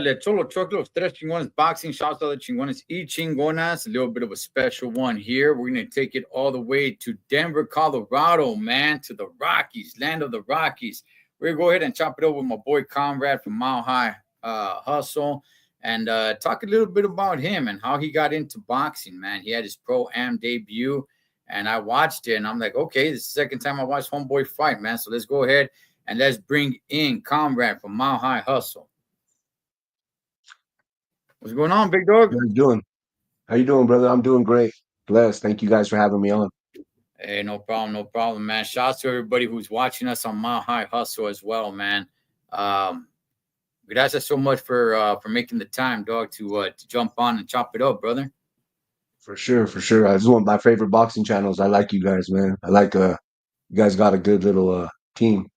Le Cholo Choclo, los Tres Chingones Boxing. Shouts to the Chingones y Chingonas. A little bit of a special one here. We're going to take it all the way to Denver, Colorado, man, to the Rockies, land of the Rockies. We're going to go ahead and chop it over with my boy Conrad from Mile High Hustle and talk a little bit about him and how he got into boxing, man. He had his pro-am debut, and I watched it, and I'm like, okay, this is the second time I watched Homeboy fight, man. So let's go ahead and let's bring in Conrad from Mile High Hustle. What's going on, big dog? How you doing? How you doing, brother? I'm doing great. Blessed. Thank you guys for having me on. Hey, no problem, man. Shouts to everybody who's watching us on Mile High Hustle as well, man. Um, Gracias so much for making the time, dog, to jump on and chop it up, brother. For sure, for sure. This is one of my favorite boxing channels. I like you guys, man. I like you guys got a good little team.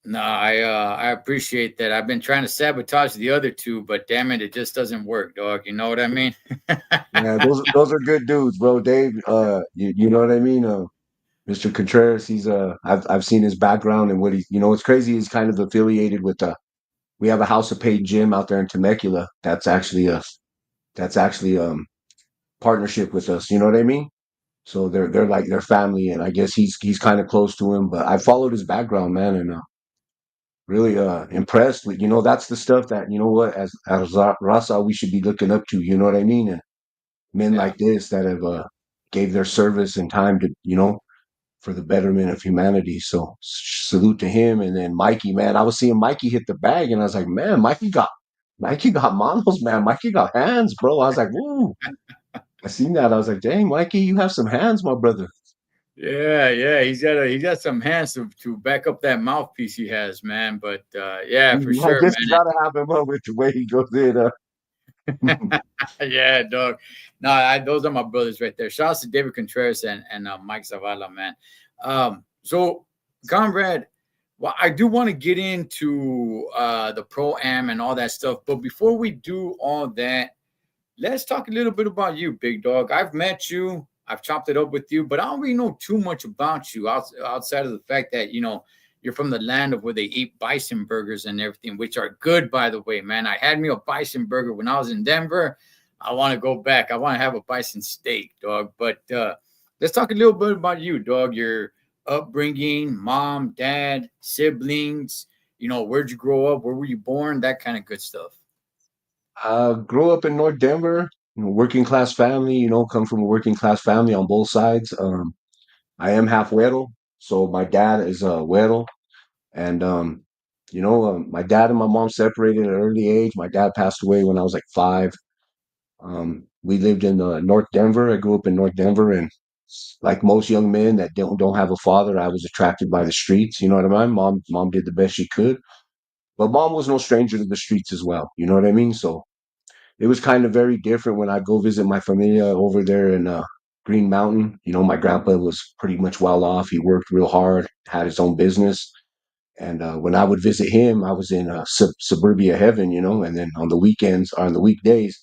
No, I appreciate that. I've been trying to sabotage the other two, but damn it, it just doesn't work, dog. You know what I mean? Yeah, those are good dudes, bro. Dave, you know what I mean? Mr. Contreras, he's I've seen his background and what he, it's crazy. He's kind of affiliated with we have a House of Paid gym out there in Temecula. That's actually partnership with us. You know what I mean? So they're like their family, and I guess he's kind of close to him. But I followed his background, man, and really impressed with. That's the stuff that what as Rasa we should be looking up to. You know what I mean? And men Yeah. like this that have gave their service and time to for the betterment of humanity. So salute to him. And then Mikey, man, I was seeing Mikey hit the bag, and I was like, man, Mikey got manos, man. Mikey got hands, bro. I was like, ooh. I seen that. I was like, dang, Mikey, you have some hands, my brother. Yeah. He's got some hands to back up that mouthpiece he has, man. But yeah, for I sure, guess you man. gotta have him up with the way he goes in. Yeah, dog. No, those are my brothers right there. Shout out to David Contreras and Mike Zavala, man. So, Conrad, well, I do want to get into the pro am and all that stuff, but before we do all that, let's talk a little bit about you, big dog. I've met you, I've chopped it up with you, but I don't really know too much about you outside of the fact that you're from the land of where they eat bison burgers and everything, which are good, by the way, man. I had me a bison burger when I was in Denver. I want to go back. I want to have a bison steak, dog. But let's talk a little bit about you, dog. Your upbringing, mom, dad, siblings. Where'd you grow up? Where were you born? That kind of good stuff. Grew up in North Denver, working class family, come from a working class family on both sides. I am half Güero, so my dad is Güero. And, my dad and my mom separated at an early age. My dad passed away when I was like 5. We lived in North Denver. I grew up in North Denver, and like most young men that don't have a father, I was attracted by the streets. You know what I mean? Mom did the best she could, but mom was no stranger to the streets as well. You know what I mean? So it was kind of very different when I go visit my familia over there in Green Mountain. My grandpa was pretty much well off. He worked real hard, had his own business. And when I would visit him, I was in suburbia heaven, and then on the weekends or on the weekdays,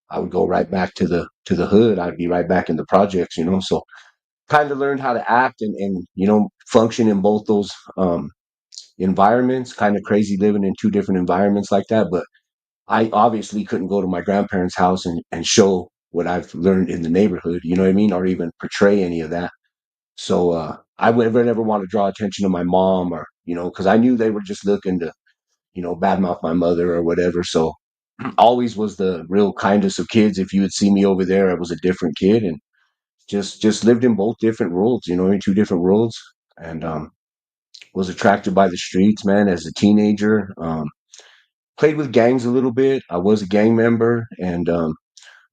I would go right back to the hood. I'd be right back in the projects. So kind of learned how to act and function in both those environments. Kind of crazy living in two different environments like that, but I obviously couldn't go to my grandparents' house and show what I've learned in the neighborhood, you know what I mean, or even portray any of that. So I would never want to draw attention to my mom or because I knew they were just looking to badmouth my mother or whatever. So always was the real kindest of kids. If you would see me over there, I was a different kid and just lived in both different worlds, in two different worlds, and was attracted by the streets, man, as a teenager. Played with gangs a little bit. I was a gang member, and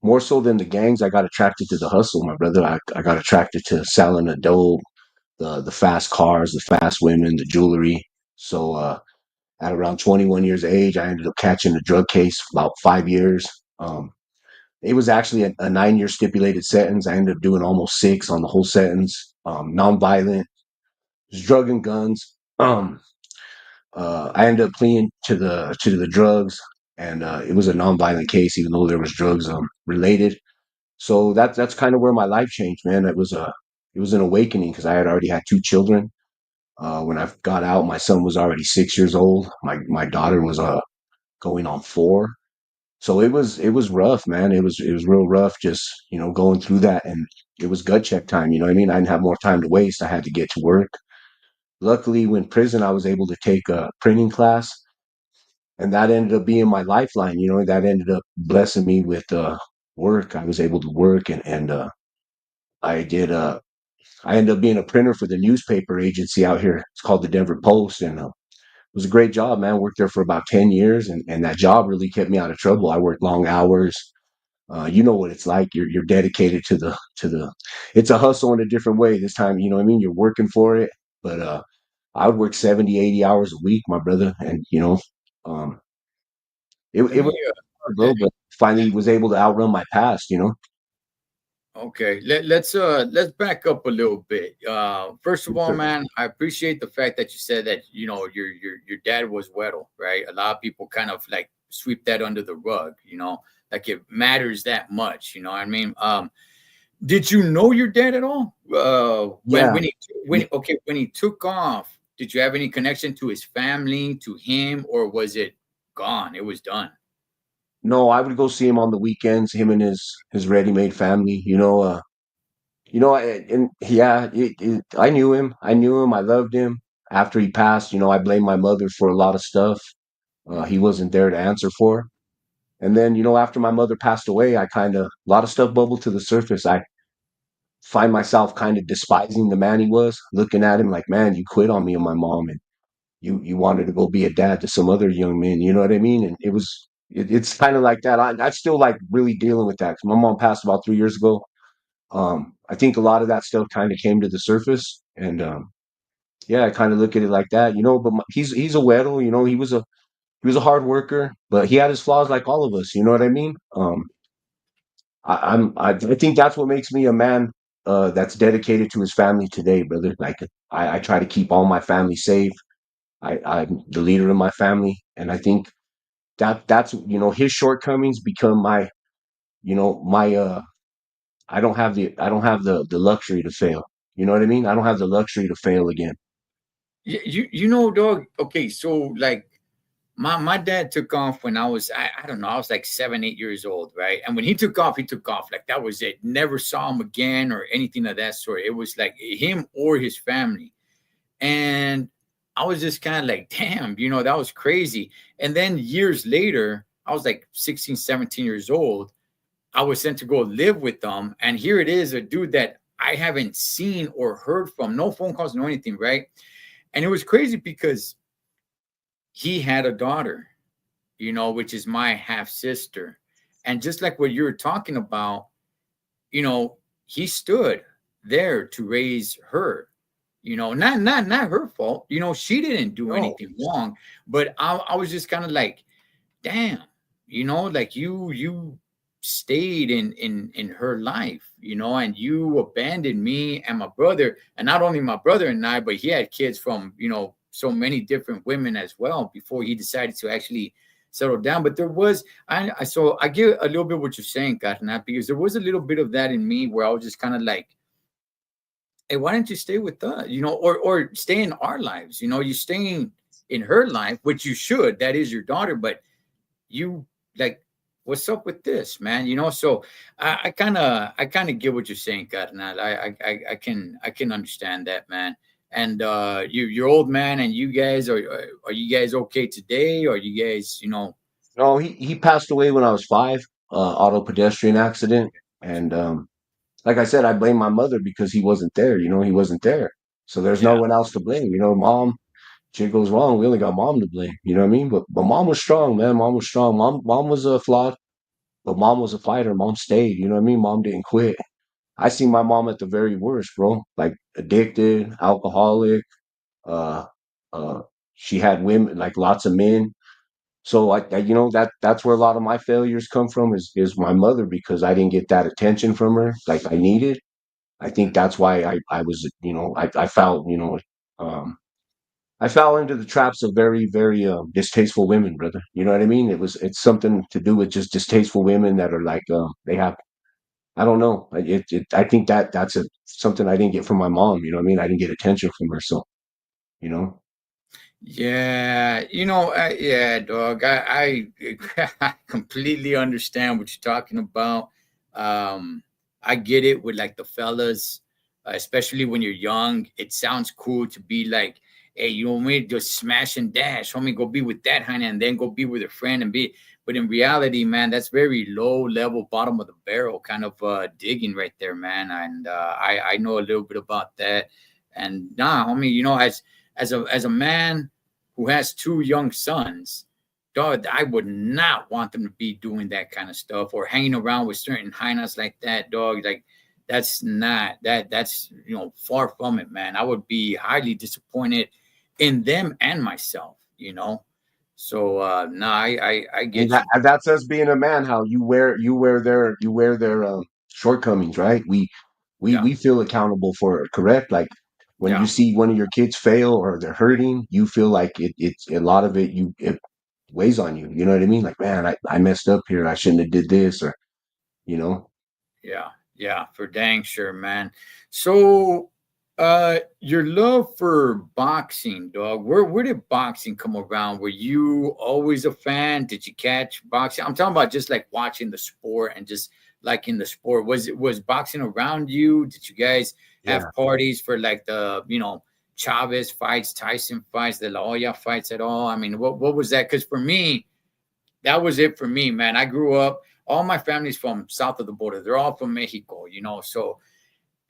more so than the gangs, I got attracted to the hustle, my brother. I got attracted to selling the dope, the fast cars, the fast women, the jewelry. So at around 21 years of age, I ended up catching a drug case for about 5 years. It was actually a 9-year stipulated sentence. I ended up doing almost 6 on the whole sentence. Nonviolent, just drug and guns. I ended up pleading to the drugs, and it was a nonviolent case, even though there was drugs related. So that's kind of where my life changed, man. It was an awakening because I had already had 2 children. When I got out, my son was already 6 years old. My daughter was going on 4. So it was rough, man. It was real rough just, going through that, and it was gut check time, you know what I mean? I didn't have more time to waste. I had to get to work. Luckily, when prison, I was able to take a printing class, and that ended up being my lifeline, that ended up blessing me with work. I was able to work, and I did I ended up being a printer for the newspaper agency out here. It's called the Denver Post, and it was a great job, man. Worked there for about 10 years, and that job really kept me out of trouble. I worked long hours. You know what it's like. You're dedicated to the. It's a hustle in a different way this time. You know what I mean? You're working for it, but I would work 70, 80 hours a week, my brother, and um, Let it was me hard, bro. But finally was able to outrun my past. Okay, let's back up a little bit. First of all, Sure. man, I appreciate the fact that you said that your dad was Weddle, right? A lot of people kind of like sweep that under the rug, like it matters that much, you know what I mean? Did you know your dad at all? When Yeah. when he when okay when he took off, did you have any connection to his family, to him, or was it gone? It was done. No, I would go see him on the weekends. Him and his ready-made family. And yeah, I knew him. I knew him. I loved him. After he passed, I blamed my mother for a lot of stuff. He Hmm. wasn't there to answer for. And then, after my mother passed away, a lot of stuff bubbled to the surface. I find myself kind of despising the man he was, looking at him like, man, you quit on me and my mom, and you wanted to go be a dad to some other young men. You know what I mean? And it's kind of like that. I still like really dealing with that 'cause my mom passed about 3 years ago. I think a lot of that stuff kind of came to the surface, and yeah, I kind of look at it like that, But he's a weddle, he was a hard worker, but he had his flaws like all of us. You know what I mean? I think that's what makes me a man that's dedicated to his family today, brother. Like I try to keep all my family safe. I'm the leader of my family, and I think that's his shortcomings become my I don't have the luxury to fail. You know what I mean? I don't have the luxury to fail again. Dog. Okay, so like my dad took off when I don't know, I was like 7, 8 years old, right? And when he took off like that was it. Never saw him again or anything of that sort. It was like him or his family. And I was just kind of like, damn, that was crazy. And then years later, I was like 16, 17 years old. I was sent to go live with them. And here it is, a dude that I haven't seen or heard from, no phone calls, no anything, right? And it was crazy because he had a daughter, which is my half sister. And just like what you were talking about, you know, he stood there to raise her. Not her fault. She didn't do No, anything wrong, but I was just kind of like, damn, like you stayed in her life, and you abandoned me and my brother, and not only my brother and I, but he had kids from so many different women as well before he decided to actually settle down. But there was I get a little bit what you're saying, Carnal, because there was a little bit of that in me where I was just kind of like, hey, why don't you stay with us? Or stay in our lives. You staying in her life, which you should. That is your daughter, but you like, what's up with this, man? So I kind of get what you're saying, Carnal. I can understand that, man. And you're old man, and you guys are you guys okay today? Are you guys no, he passed away when I was 5, auto pedestrian accident, and like I said, I blame my mother because he wasn't there. He wasn't there, so there's no yeah, one else to blame. Mom, shit goes wrong, we only got mom to blame. You know what I mean? But mom was strong, man. Mom was strong. Mom was flawed, but mom was a fighter. Mom stayed. You know what I mean? Mom didn't quit. I see my mom at the very worst, bro. Like addicted, alcoholic. Uh, uh, she had women, like lots of men. So that's where a lot of my failures come from is my mother because I didn't get that attention from her like I needed. I think that's why I was I fell I fell into the traps of very very distasteful women, brother. You know what I mean? It's something to do with just distasteful women that are like they have I don't know. I think that's something I didn't get from my mom. You know what I mean? I didn't get attention from her. So you know. Yeah, yeah, dog. I completely understand what you're talking about. I get it with like the fellas, especially when you're young. It sounds cool to be like, hey, you know what I mean? Just smash and dash. Homie, go be with that honey, and then go be with a friend and be. But in reality, man, that's very low level, bottom of the barrel kind of digging right there, man. And I know a little bit about that. And nah, homie, as a man who has two young sons, dog, I would not want them to be doing that kind of stuff or hanging around with certain hyenas like that, dog. Like that's not that's far from it, man. I would be highly disappointed in them and myself. So no, I And get you. that's us being a man. How you wear their shortcomings, right? We Yeah, we feel accountable for it, correct? Like when you yeah, see one of your kids fail or they're hurting, you feel like it's a lot of it weighs on you. You know what I mean? Like, man, I messed up here. I shouldn't have did this, or you know. yeah, yeah, for dang sure, man. So your love for boxing, dog, where did boxing come around? Were you always a fan? Did you catch boxing? I'm talking about just like watching the sport and just like in the sport. Was boxing around you? Did you guys Yeah. have parties for like the Chavez fights, Tyson fights, the La Hoya fights at all? I mean, what was that? Because for me, that was it for me, man. I grew up, all my family's from south of the border. They're all from Mexico. So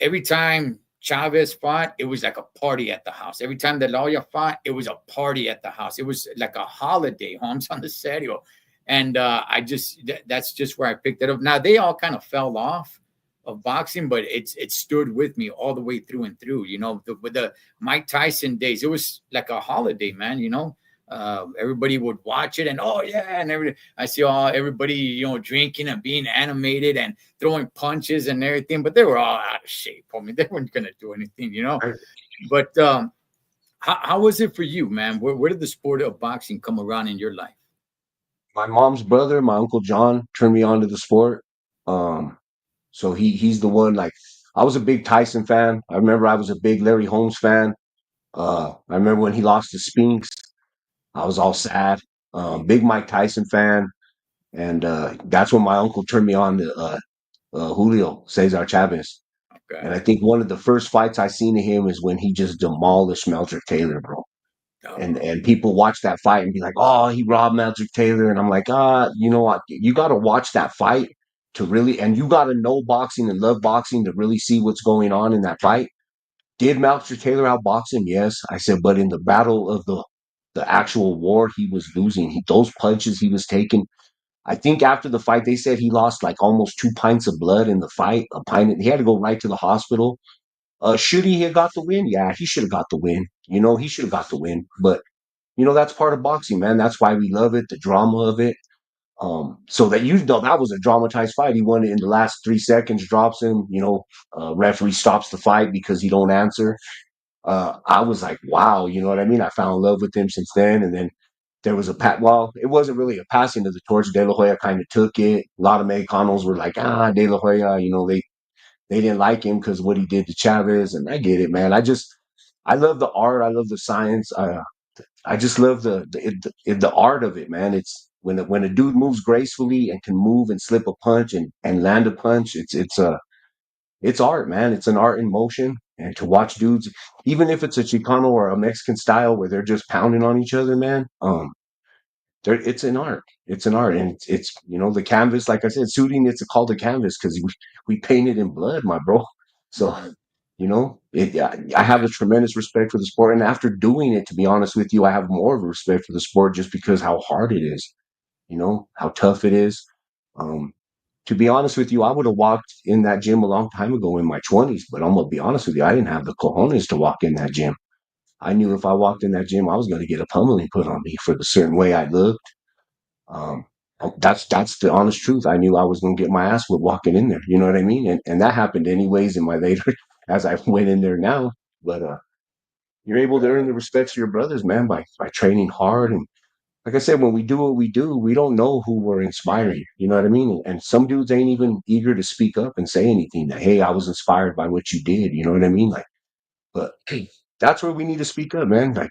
every time Chavez fought, it was like a party at the house. Every time the La Hoya fought, it was a party at the house. It was like a holiday, homes on the serio. And that's just where I picked it up. Now they all kind of fell off of boxing, but it stood with me all the way through and through. With the Mike Tyson days, it was like a holiday, man. Everybody would watch it, and oh yeah, and I see all everybody drinking and being animated and throwing punches and everything, but they were all out of shape. I mean, they weren't gonna do anything. But how was it for you, man? Where did the sport of boxing come around in your life? My mom's brother, my uncle John, turned me on to the sport. Um, so he's the one. Like I was a big Tyson fan. I remember I was a big Larry Holmes fan. I remember when he lost to Spinks, I was all sad. Big Mike Tyson fan, and that's when my uncle turned me on to Julio Cesar Chavez. Okay. And I think one of the first fights I seen of him is when he just demolished Melcher Taylor, bro. Oh, And people watch that fight and be like, "Oh, he robbed Magic Taylor," and I'm like, you know what? You got to watch that fight to really, and you got to know boxing and love boxing to really see what's going on in that fight. Did Magic Taylor outbox him? Yes, I said, but in the battle of the actual war, he was losing. Those punches he was taking. I think after the fight, they said he lost like almost 2 pints of blood in the fight. A pint. He had to go right to the hospital. Should he have got the win? Yeah, he should have got the win. He should have got the win. But that's part of boxing, man. That's why we love it, the drama of it. So that was a dramatized fight. He won it in the last 3 seconds, drops him. Referee stops the fight because he don't answer. I was like, wow, you know what I mean? I found love with him since then. And then there was a pat. Well, it wasn't really a passing of the torch. De La Hoya kind of took it. A lot of Mexicanos were like, De La Hoya, they didn't like him because what he did to Chavez. And I get it, man. I love the art. I love the science. I just love the art of it, man. It's when a dude moves gracefully and can move and slip a punch and land a punch. It's art, man. It's an art in motion. And to watch dudes, even if it's a Chicano or a Mexican style where they're just pounding on each other, man. It's an art. It's an art, and it's the canvas. Like I said, shooting. It's called a canvas because we painted in blood, my bro. So mhm. I have a tremendous respect for the sport, and after doing it, to be honest with you, I have more of a respect for the sport just because how hard it is. How tough it is. Um, to be honest with you, I would have walked in that gym a long time ago in my 20s, but I'm gonna be honest with you, I didn't have the cojones to walk in that gym. I knew if I walked in that gym, I was going to get a pummeling put on me for the certain way I looked. Um, that's the honest truth. I knew I was going to get my ass whipped walking in there. You know what I mean? And that happened anyways in my later as I went in there now. But you're able to earn the respects of your brothers, man, by training hard. And like I said, when we do what we do, we don't know who we're inspiring. You know what I mean? And some dudes ain't even eager to speak up and say anything that, hey, I was inspired by what you did. You know what I mean? Like, but hey, that's where we need to speak up, man. Like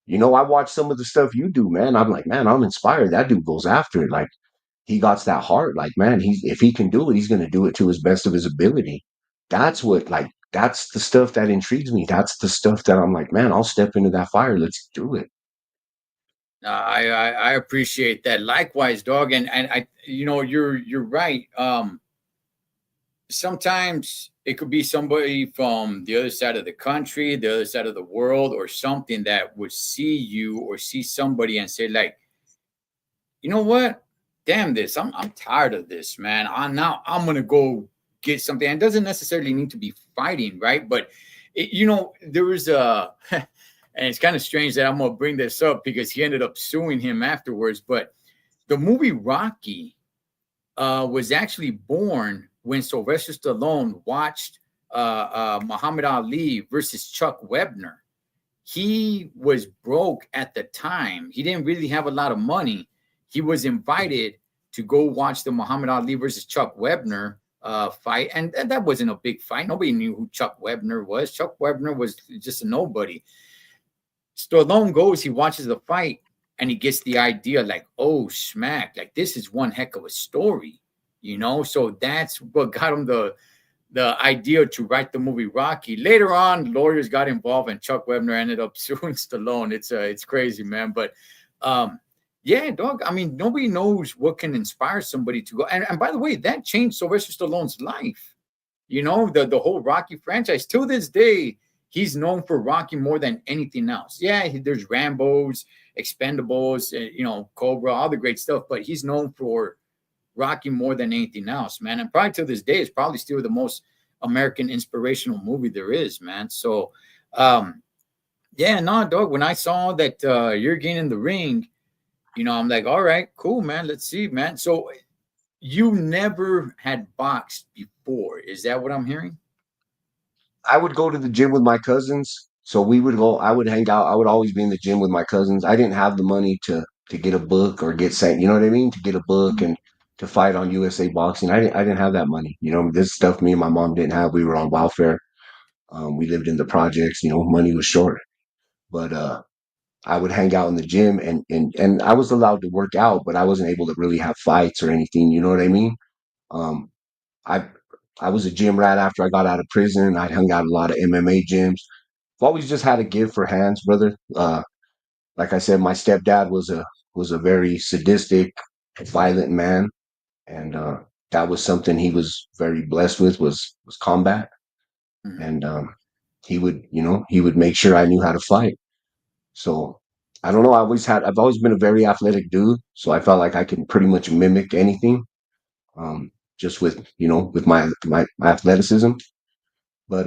I watch some of the stuff you do, man. I'm like, man, I'm inspired. That dude goes after it. Like he got that heart. Like, man, he's if he can do it, he's gonna do it to his best of his ability. That's the stuff that intrigues me. That's the stuff that I'm like, man, I'll step into that fire. Let's do it. I appreciate that. Likewise, dog. And I, you're right. Sometimes it could be somebody from the other side of the country, the other side of the world, or something that would see you or see somebody and say, like, you know what? Damn this. I'm tired of this, man. I'm gonna go get something. And it doesn't necessarily need to be fighting, right? But there was a and it's kind of strange that I'm gonna bring this up because he ended up suing him afterwards. But the movie Rocky was actually born when Sylvester Stallone watched Muhammad Ali versus Chuck Webner. He was broke at the time. He didn't really have a lot of money. He was invited to go watch the Muhammad Ali versus Chuck Webner fight, and that wasn't a big fight. Nobody knew who Chuck Webner was. Chuck Webner was just a nobody. Stallone goes, he watches the fight, and he gets the idea like, oh, smack, like this is one heck of a story, So that's what got him the idea to write the movie Rocky. Later on, lawyers got involved, and Chuck Webner ended up suing Stallone. It's crazy, man. But yeah, dog. I mean, nobody knows what can inspire somebody to go. And by the way, that changed Sylvester Stallone's life. The whole Rocky franchise. Till this day, he's known for Rocky more than anything else. Yeah, there's Rambo's, Expendables, Cobra, all the great stuff. But he's known for Rocky more than anything else, man. And probably to this day, it's probably still the most American inspirational movie there is, man. So, yeah, no, dog. When I saw that you're getting in the ring, I'm like, all right, cool, man. Let's see, man. So you never had boxed before. Is that what I'm hearing? I would go to the gym with my cousins. So we would go, I would hang out. I would always be in the gym with my cousins. I didn't have the money to get a book or get sent, you know what I mean? To get a book Mhm. and to fight on USA Boxing. I didn't have that money. This stuff me and my mom didn't have. We were on welfare. We lived in the projects, money was short. But I would hang out in the gym and I was allowed to work out, but I wasn't able to really have fights or anything, you know what I mean? Um, I I was a gym rat after I got out of prison. I hung out a lot of MMA gyms. I've always just had a gift for hands, brother. Like I said, my stepdad was a very sadistic, violent man, and that was something he was very blessed with was combat. Mhm. And he would make sure I knew how to fight. So I don't know. I've always been a very athletic dude, so I felt like I can pretty much mimic anything, just with my athleticism. But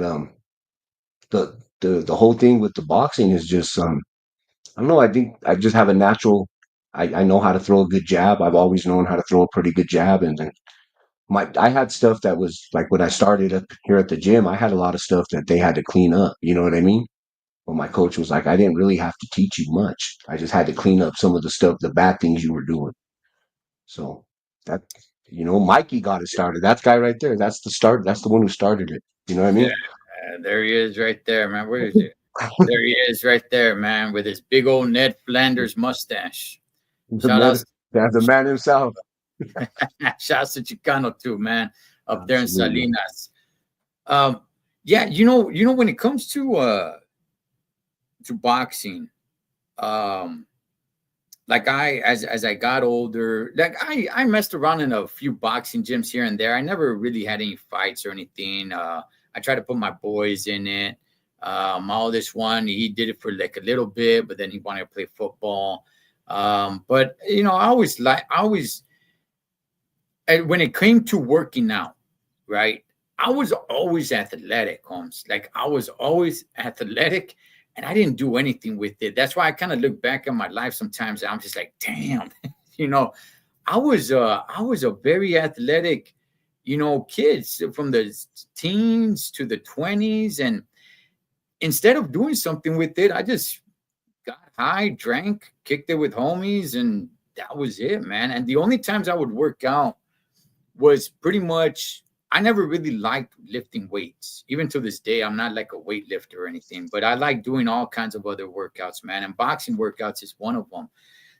the whole thing with the boxing is just I don't know. I think I just have a natural. I know how to throw a good jab. I've always known how to throw a pretty good jab, and then I had stuff that was like when I started up here at the gym. I had a lot of stuff that they had to clean up. You know what I mean? But my coach was like, I didn't really have to teach you much. I just had to clean up some of the stuff, the bad things you were doing. So that Mikey got it started. That guy right there. That's the start. That's the one who started it. You know what I Yeah, mean? there he is right there, man. Where is it? There he is right there, man, with his big old Ned Flanders mustache. The Shout man, out, that's the man himself. shout out to Chicano too, man, up there in Absolutely. Salinas. Um, yeah, when it comes to boxing, um, like as I got older, like I messed around in a few boxing gyms here and there. I never really had any fights or anything. I tried to put my boys in it. My oldest one, he did it for like a little bit, but then he wanted to play football. But I always, and when it came to working out, right? I was always athletic, Holmes. Like I was always athletic, and I didn't do anything with it. That's why I kind of look back at my life sometimes, and I'm just like, damn, you know, I was a very athletic, kids from the teens to the 20s, and instead of doing something with it, I just got high, drank, kicked it with homies, and that was it, man. And the only times I would work out was pretty much I never really liked lifting weights. Even to this day, I'm not like a weightlifter or anything, but I like doing all kinds of other workouts, man. And boxing workouts is one of them.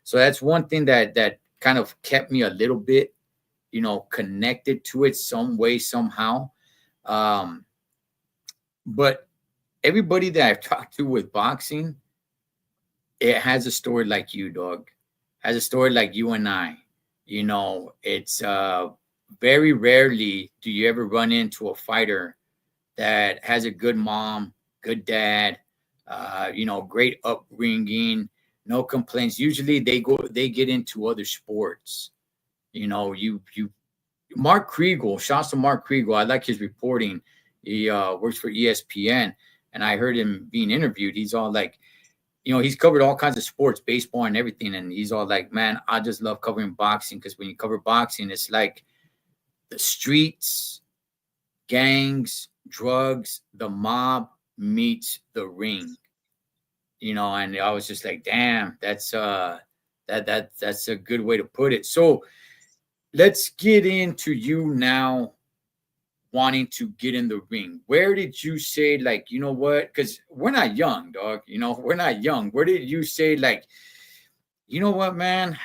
So that's one thing that kind of kept me a little bit, connected to it some way, somehow. Um, but everybody that I've talked to with boxing, it has a story like you, dog. Has a story like you and I. It's very rarely do you ever run into a fighter that has a good mom, good dad, great upbringing, no complaints. Usually they get into other sports. You Mark Kriegel, shouts to Mark Kriegel. I like his reporting. He works for ESPN, and I heard him being interviewed. He's all like, he's covered all kinds of sports, baseball and everything. And he's all like, man, I just love covering boxing because when you cover boxing, it's like the streets, gangs, drugs, the mob meets the ring. And I was just like, damn, that's a good way to put it. So let's get into you now wanting to get in the ring. Where did you say, like, you know what? Because we're not young, dog. We're not young. Where did you say, like, you know what, man?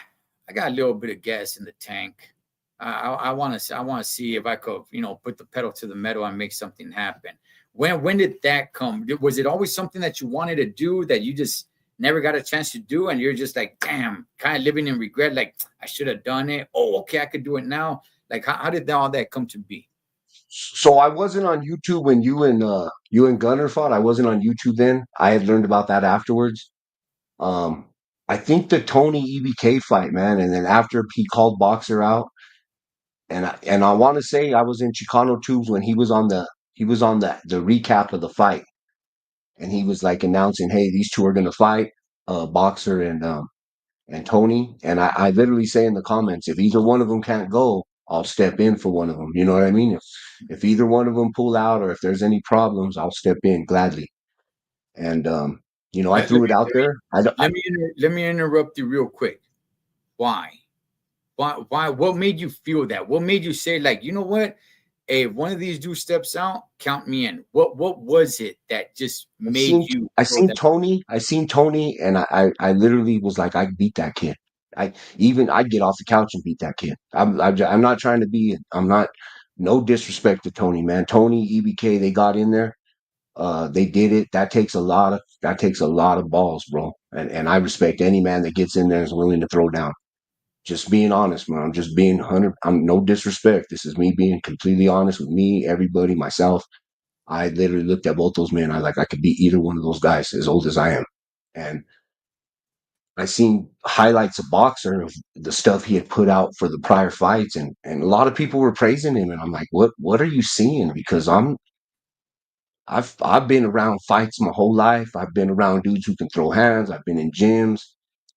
I got a little bit of gas in the tank. I want to see if I could, put the pedal to the metal and make something happen. When did that come? Was it always something that you wanted to do that you just never got a chance to do, and you're just like, damn, kind of living in regret, like I should have done it. Oh, okay, I could do it now. Like, how did all that come to be? So I wasn't on YouTube when you and Gunner fought. I wasn't on YouTube then. I had learned about that afterwards. Um, I think the Tony EBK fight, man, and then after he called Boxer out, and I want to say I was in Chicano tubes when he was on the recap of the fight, and he was like announcing, "Hey, these two are gonna fight, Boxer and Tony." And I literally say in the comments, if either one of them can't go, I'll step in for one of them. You know what I mean? If either one of them pull out or if there's any problems, I'll step in gladly. And I Let, let threw it me out there. I don't. let me interrupt you real quick. Why? Why? What made you feel that? What made you say, like, you know what? Hey, if one of these dudes steps out, count me in. What was it that just I made seen you I feel seen that? Tony. I seen Tony, and I literally was like, I beat that kid. I'd get off the couch and beat that kid. I'm not trying to be. I'm not. No disrespect to Tony, man. Tony, EBK, they got in there. They did it. That takes a lot of balls, bro. And I respect any man that gets in there and is willing to throw down. Just being honest, man. I'm just being 100. I'm no disrespect. This is me being completely honest with me, everybody, myself. I literally looked at both those men. I could beat either one of those guys as old as I am. And I seen highlights of Boxer of the stuff he had put out for the prior fights, and a lot of people were praising him. And I'm like, what are you seeing? Because I've been around fights my whole life. I've been around dudes who can throw hands. I've been in gyms.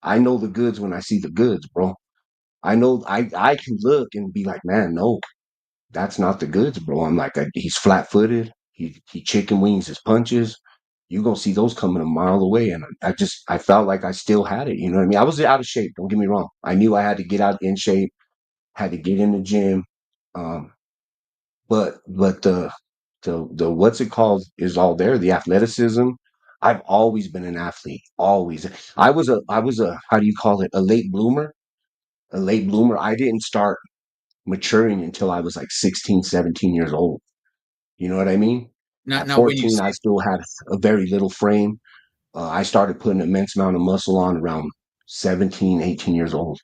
I know the goods when I see the goods, bro. I know I can look and be like, man, no, that's not the goods, bro. I'm like, he's flat footed. He chicken wings his punches. You gonna see those coming a mile away, and I felt like I still had it. You know what I mean? I was out of shape. Don't get me wrong. I knew I had to get out in shape. Had to get in the gym. Um, but the what's it called is all there. The athleticism. I've always been an athlete. Always. I was a how do you call it? A late bloomer. A late bloomer. I didn't start maturing until I was like 16, 17 years old. You know what I mean? At Now when you 14, I say, still had a very little frame. I started putting an immense amount of muscle on around 17, 18 years old.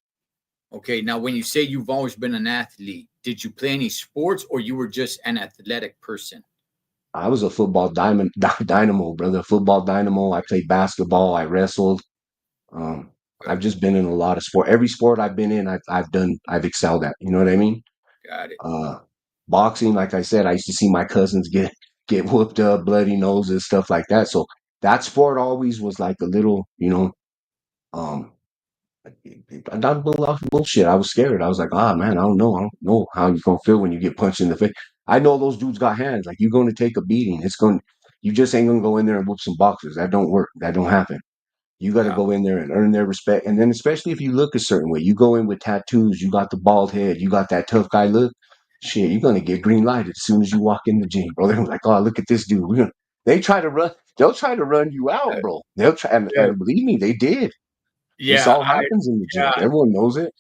okay, now when you say you've always been an athlete, did you play any sports or you were just an athletic person? I was a football diamond, dynamo, brother. Football dynamo. I played basketball. I wrestled. Um, I've Okay, just been in a lot of sport. Every sport I've been in, I've excelled at. You know what I mean? got it. Uh, Boxing, like I said, I used to see my cousins get whooped up, bloody noses, stuff like that. So that sport always was like a little, um, I done a lot of bullshit. I was scared. I was like, man, I don't know. I don't know how you gonna feel when you get punched in the face. I know those dudes got hands. Like you're gonna take a beating. You just ain't gonna go in there and whoop some boxers. That don't work. That don't happen. You got to Yeah, go in there and earn their respect. And then, especially if you look a certain way, you go in with tattoos, you got the bald head, you got that tough guy look. shit, you're gonna get green lighted as soon as you walk in the gym, bro. They're like, oh, look at this dude. They try to run. They'll try to run you out, bro. They'll try, Yeah, and believe me, they did. This yeah, all happens in the gym. yeah. Everyone knows it.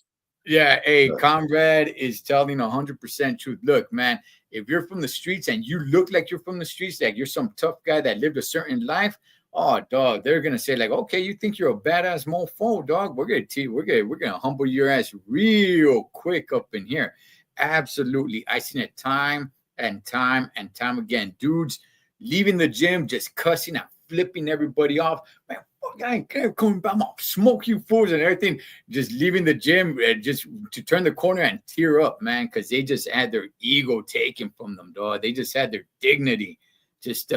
Yeah, hey, Uh, Conrad is telling 100% truth. Look, man, if you're from the streets and you look like you're from the streets, like you're some tough guy that lived a certain life, oh, dog, they're gonna say like, okay, you think you're a badass mofo, dog? We're gonna humble your ass real quick up in here. Absolutely, I seen it time and time and time again. Dudes leaving the gym just cussing and flipping everybody off. Man, fuck, I ain't coming back. I'm gonna smoke you fools and everything, just leaving the gym just to turn the corner and tear up, man, because they just had their ego taken from them, dog. They just had their dignity just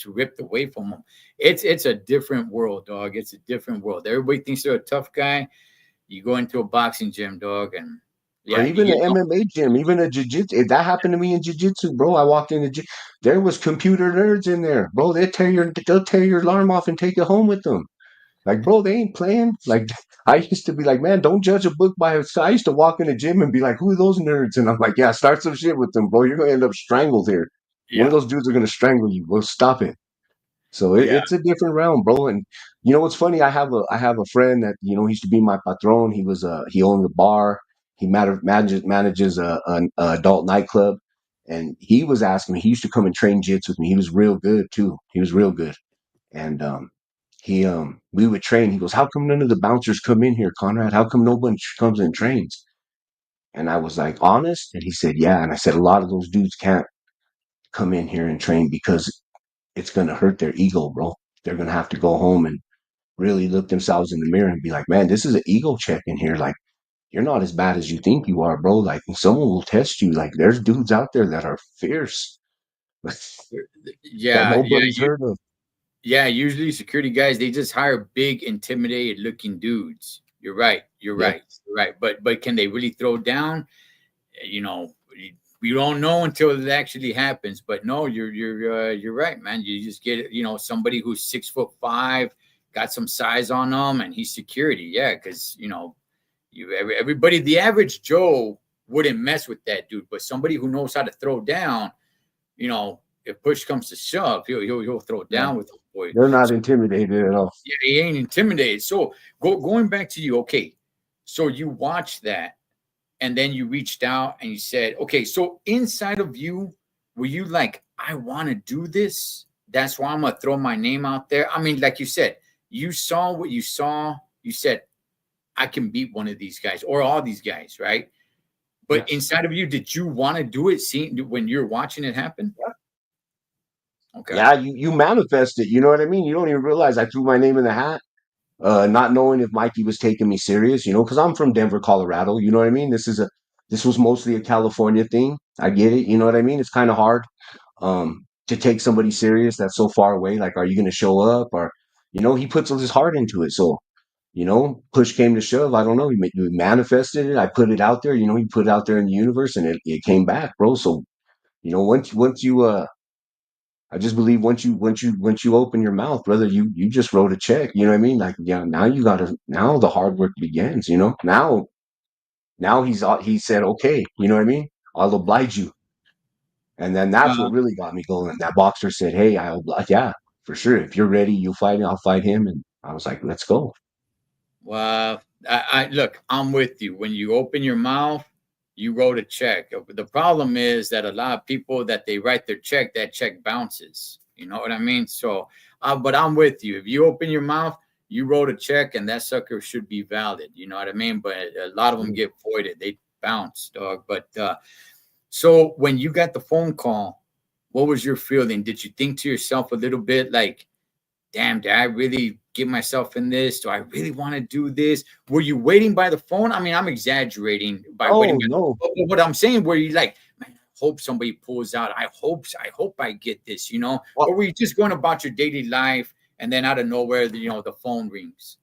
ripped away from them. It's a different world, dog. It's a different world. Everybody thinks they're a tough guy. You go into a boxing gym, dog, and or yeah, even you an MMA gym, even a jiu-jitsu. That happened to me in jiu-jitsu, bro. I walked in the gym. There was computer nerds in there, bro. They'll tear your alarm off and take it home with them. Like, bro, they ain't playing. Like, I used to be like, man, don't judge a book by its. I used to walk in the gym and be like, who are those nerds? And I'm like, yeah, start some shit with them, bro. You're gonna end up strangled here. One of yeah, those dudes are gonna strangle you. Well, stop it. So yeah. it's a different realm, bro. And you know what's funny? I have a friend that he used to be my patron. He owned a bar. He manages a adult nightclub, and he was asking me. He used to come and train jits with me. He was real good too. He was real good, and he we would train. He goes, "How come none of the bouncers come in here, Conrad? How come no one comes and trains?" And I was like, "Honest?" And he said, "Yeah." And I said, "A lot of those dudes can't come in here and train because it's gonna hurt their ego, bro. They're gonna have to go home and really look themselves in the mirror and be like, man, this is an ego check in here. Like, you're not as bad as you think you are, bro. Like, someone will test you. Like, there's dudes out there that are fierce that Yeah, yeah, nobody's heard of." yeah. Usually, security guys they just hire big, intimidated looking dudes. You're right. You're Yeah. right. You're right. But can they really throw down? You know, we don't know until it actually happens. But no, you're right, man. You just get somebody who's 6'5", got some size on them, and he's security. Yeah, because everybody, the average Joe wouldn't mess with that dude, but somebody who knows how to throw down, if push comes to shove, he'll throw Yeah. down with the boy. They're not So intimidated at all. yeah, he ain't intimidated. So going back to you, okay. So you watched that and then you reached out and you said, okay, so inside of you, were you like, I want to do this? That's why I'm gonna throw my name out there. I mean, like you said, you saw what you saw, you said, I can beat one of these guys or all these guys, right? But Yes. inside of you, did you want to do it? See, when you're watching it happen? Okay. Yeah, you manifest it. You know what I mean? You don't even realize I threw my name in the hat, not knowing if Mikey was taking me serious. Because I'm from Denver, Colorado. You know what I mean? This was mostly a California thing. I get it. You know what I mean? It's kind of hard to take somebody serious that's so far away. Like, are you going to show up? Or, he puts all his heart into it. So, push came to shove. I don't know. He manifested it. I put it out there. He put it out there in the universe, and it came back, bro. So, once you I just believe once you open your mouth, brother, you just wrote a check. You know what I mean? Like, yeah, now the hard work begins. Now he said, okay, you know what I mean? I'll oblige you. And then that's Uh, what really got me going. That boxer said, hey, I'll oblige. Yeah, for sure. If you're ready, you fight me. I'll fight him. And I was like, let's go. well, I look, I'm with you. When you open your mouth, you wrote a check. The problem is that a lot of people that they write their check, that check bounces. You know what I mean? So, but I'm with you. If you open your mouth, you wrote a check, and that sucker should be valid. You know what I mean? But a lot of them get voided. They bounce, dog. But so when you got the phone call, what was your feeling? Did you think to yourself a little bit like, damn, did I really get myself in this? Do I really want to do this? Were you waiting by the phone? I mean, I'm exaggerating by waiting Oh, by no. the what I'm saying, were you like, man, I hope somebody pulls out. I hope I get this, Well, or were you just going about your daily life and then out of nowhere, the phone rings?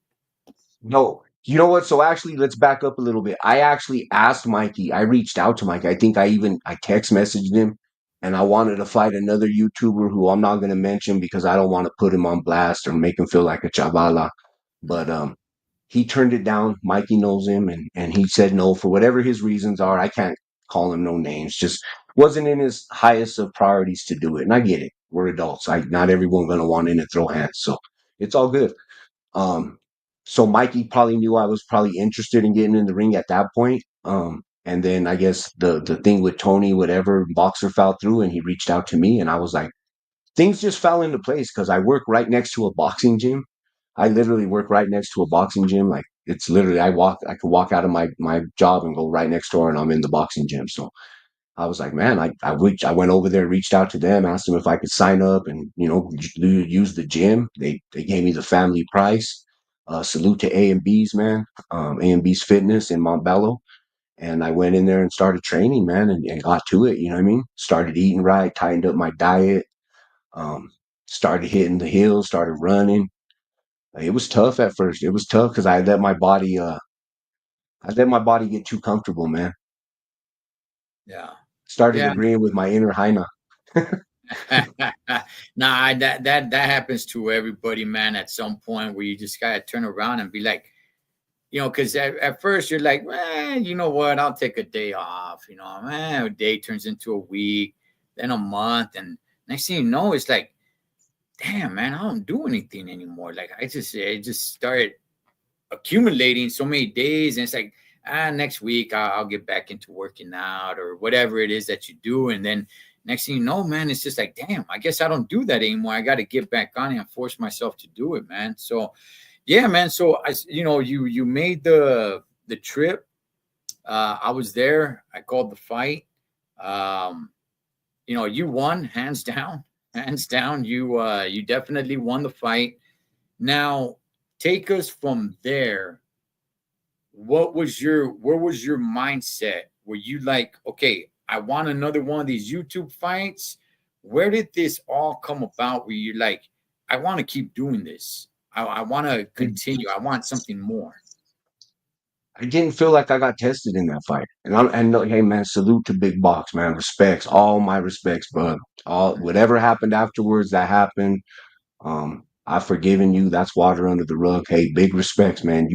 no. You know what? So actually, let's back up a little bit. I actually asked Mikey. I reached out to Mikey. I think I text messaged him, and I wanted to fight another YouTuber who I'm not going to mention because I don't want to put him on blast or make him feel like a chavala. But he turned it down. Mikey knows him, and he said no for whatever his reasons are. I can't call him no names. Just wasn't in his highest of priorities to do it. And I get it. We're adults. Not everyone gonna want in and throw hands. So it's all good. Um, so Mikey probably knew I was probably interested in getting in the ring at that point. And then I guess the thing with Tony, whatever, Boxer fell through and he reached out to me and I was like, things just fell into place because I work right next to a boxing gym. I literally work right next to a boxing gym. Like it's literally I could walk out of my job and go right next door and I'm in the boxing gym. So I was like, man, I went over there, reached out to them, asked them if I could sign up and use the gym. They gave me the family price. Salute to A and B's, man. A and B's Fitness in Montbello. And I went in there and started training, man, and got to it. You know what I mean? Started eating right, tightened up my diet, um, started hitting the hills, started running. It was tough at first. It was tough because I let my body get too comfortable, man. Yeah. Started Yeah. agreeing with my inner hyena. Nah, that happens to everybody, man. At some point, where you just gotta turn around and be like, because at first you're like, well, you know what? I'll take a day off. Man, a day turns into a week, then a month, and next thing you know, it's like, damn, man, I don't do anything anymore. Like I just started accumulating so many days, and it's like, next week I'll get back into working out or whatever it is that you do, and then next thing you know, man, it's just like, damn, I guess I don't do that anymore. I got to get back on it and force myself to do it, man. So yeah, man. So you made the trip. I was there. I called the fight. Um, you won hands down, hands down. You definitely won the fight. Now, take us from there. Where was your mindset? Were you like, okay, I want another one of these YouTube fights? Where did this all come about? Where you're like, I want to keep doing this. I want to continue. I want something more. I didn't feel like I got tested in that fight. Hey man, salute to Big Box, man. Respects, all my respects, bro. All whatever happened afterwards, that happened. I've forgiven you. That's water under the rug. Hey, big respects, man.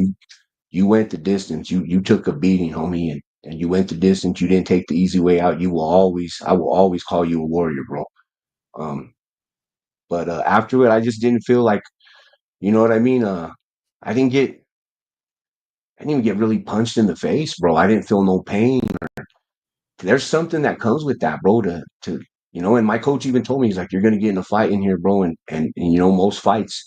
You went the distance. You took a beating, homie, and you went the distance. You didn't take the easy way out. I will always call you a warrior, bro. Um, but after it, I just didn't feel like, you know what I mean? I didn't get, I didn't even get really punched in the face, bro. I didn't feel no pain. There's something that comes with that, bro. And my coach even told me, he's like, you're gonna get in a fight in here, bro, and most fights,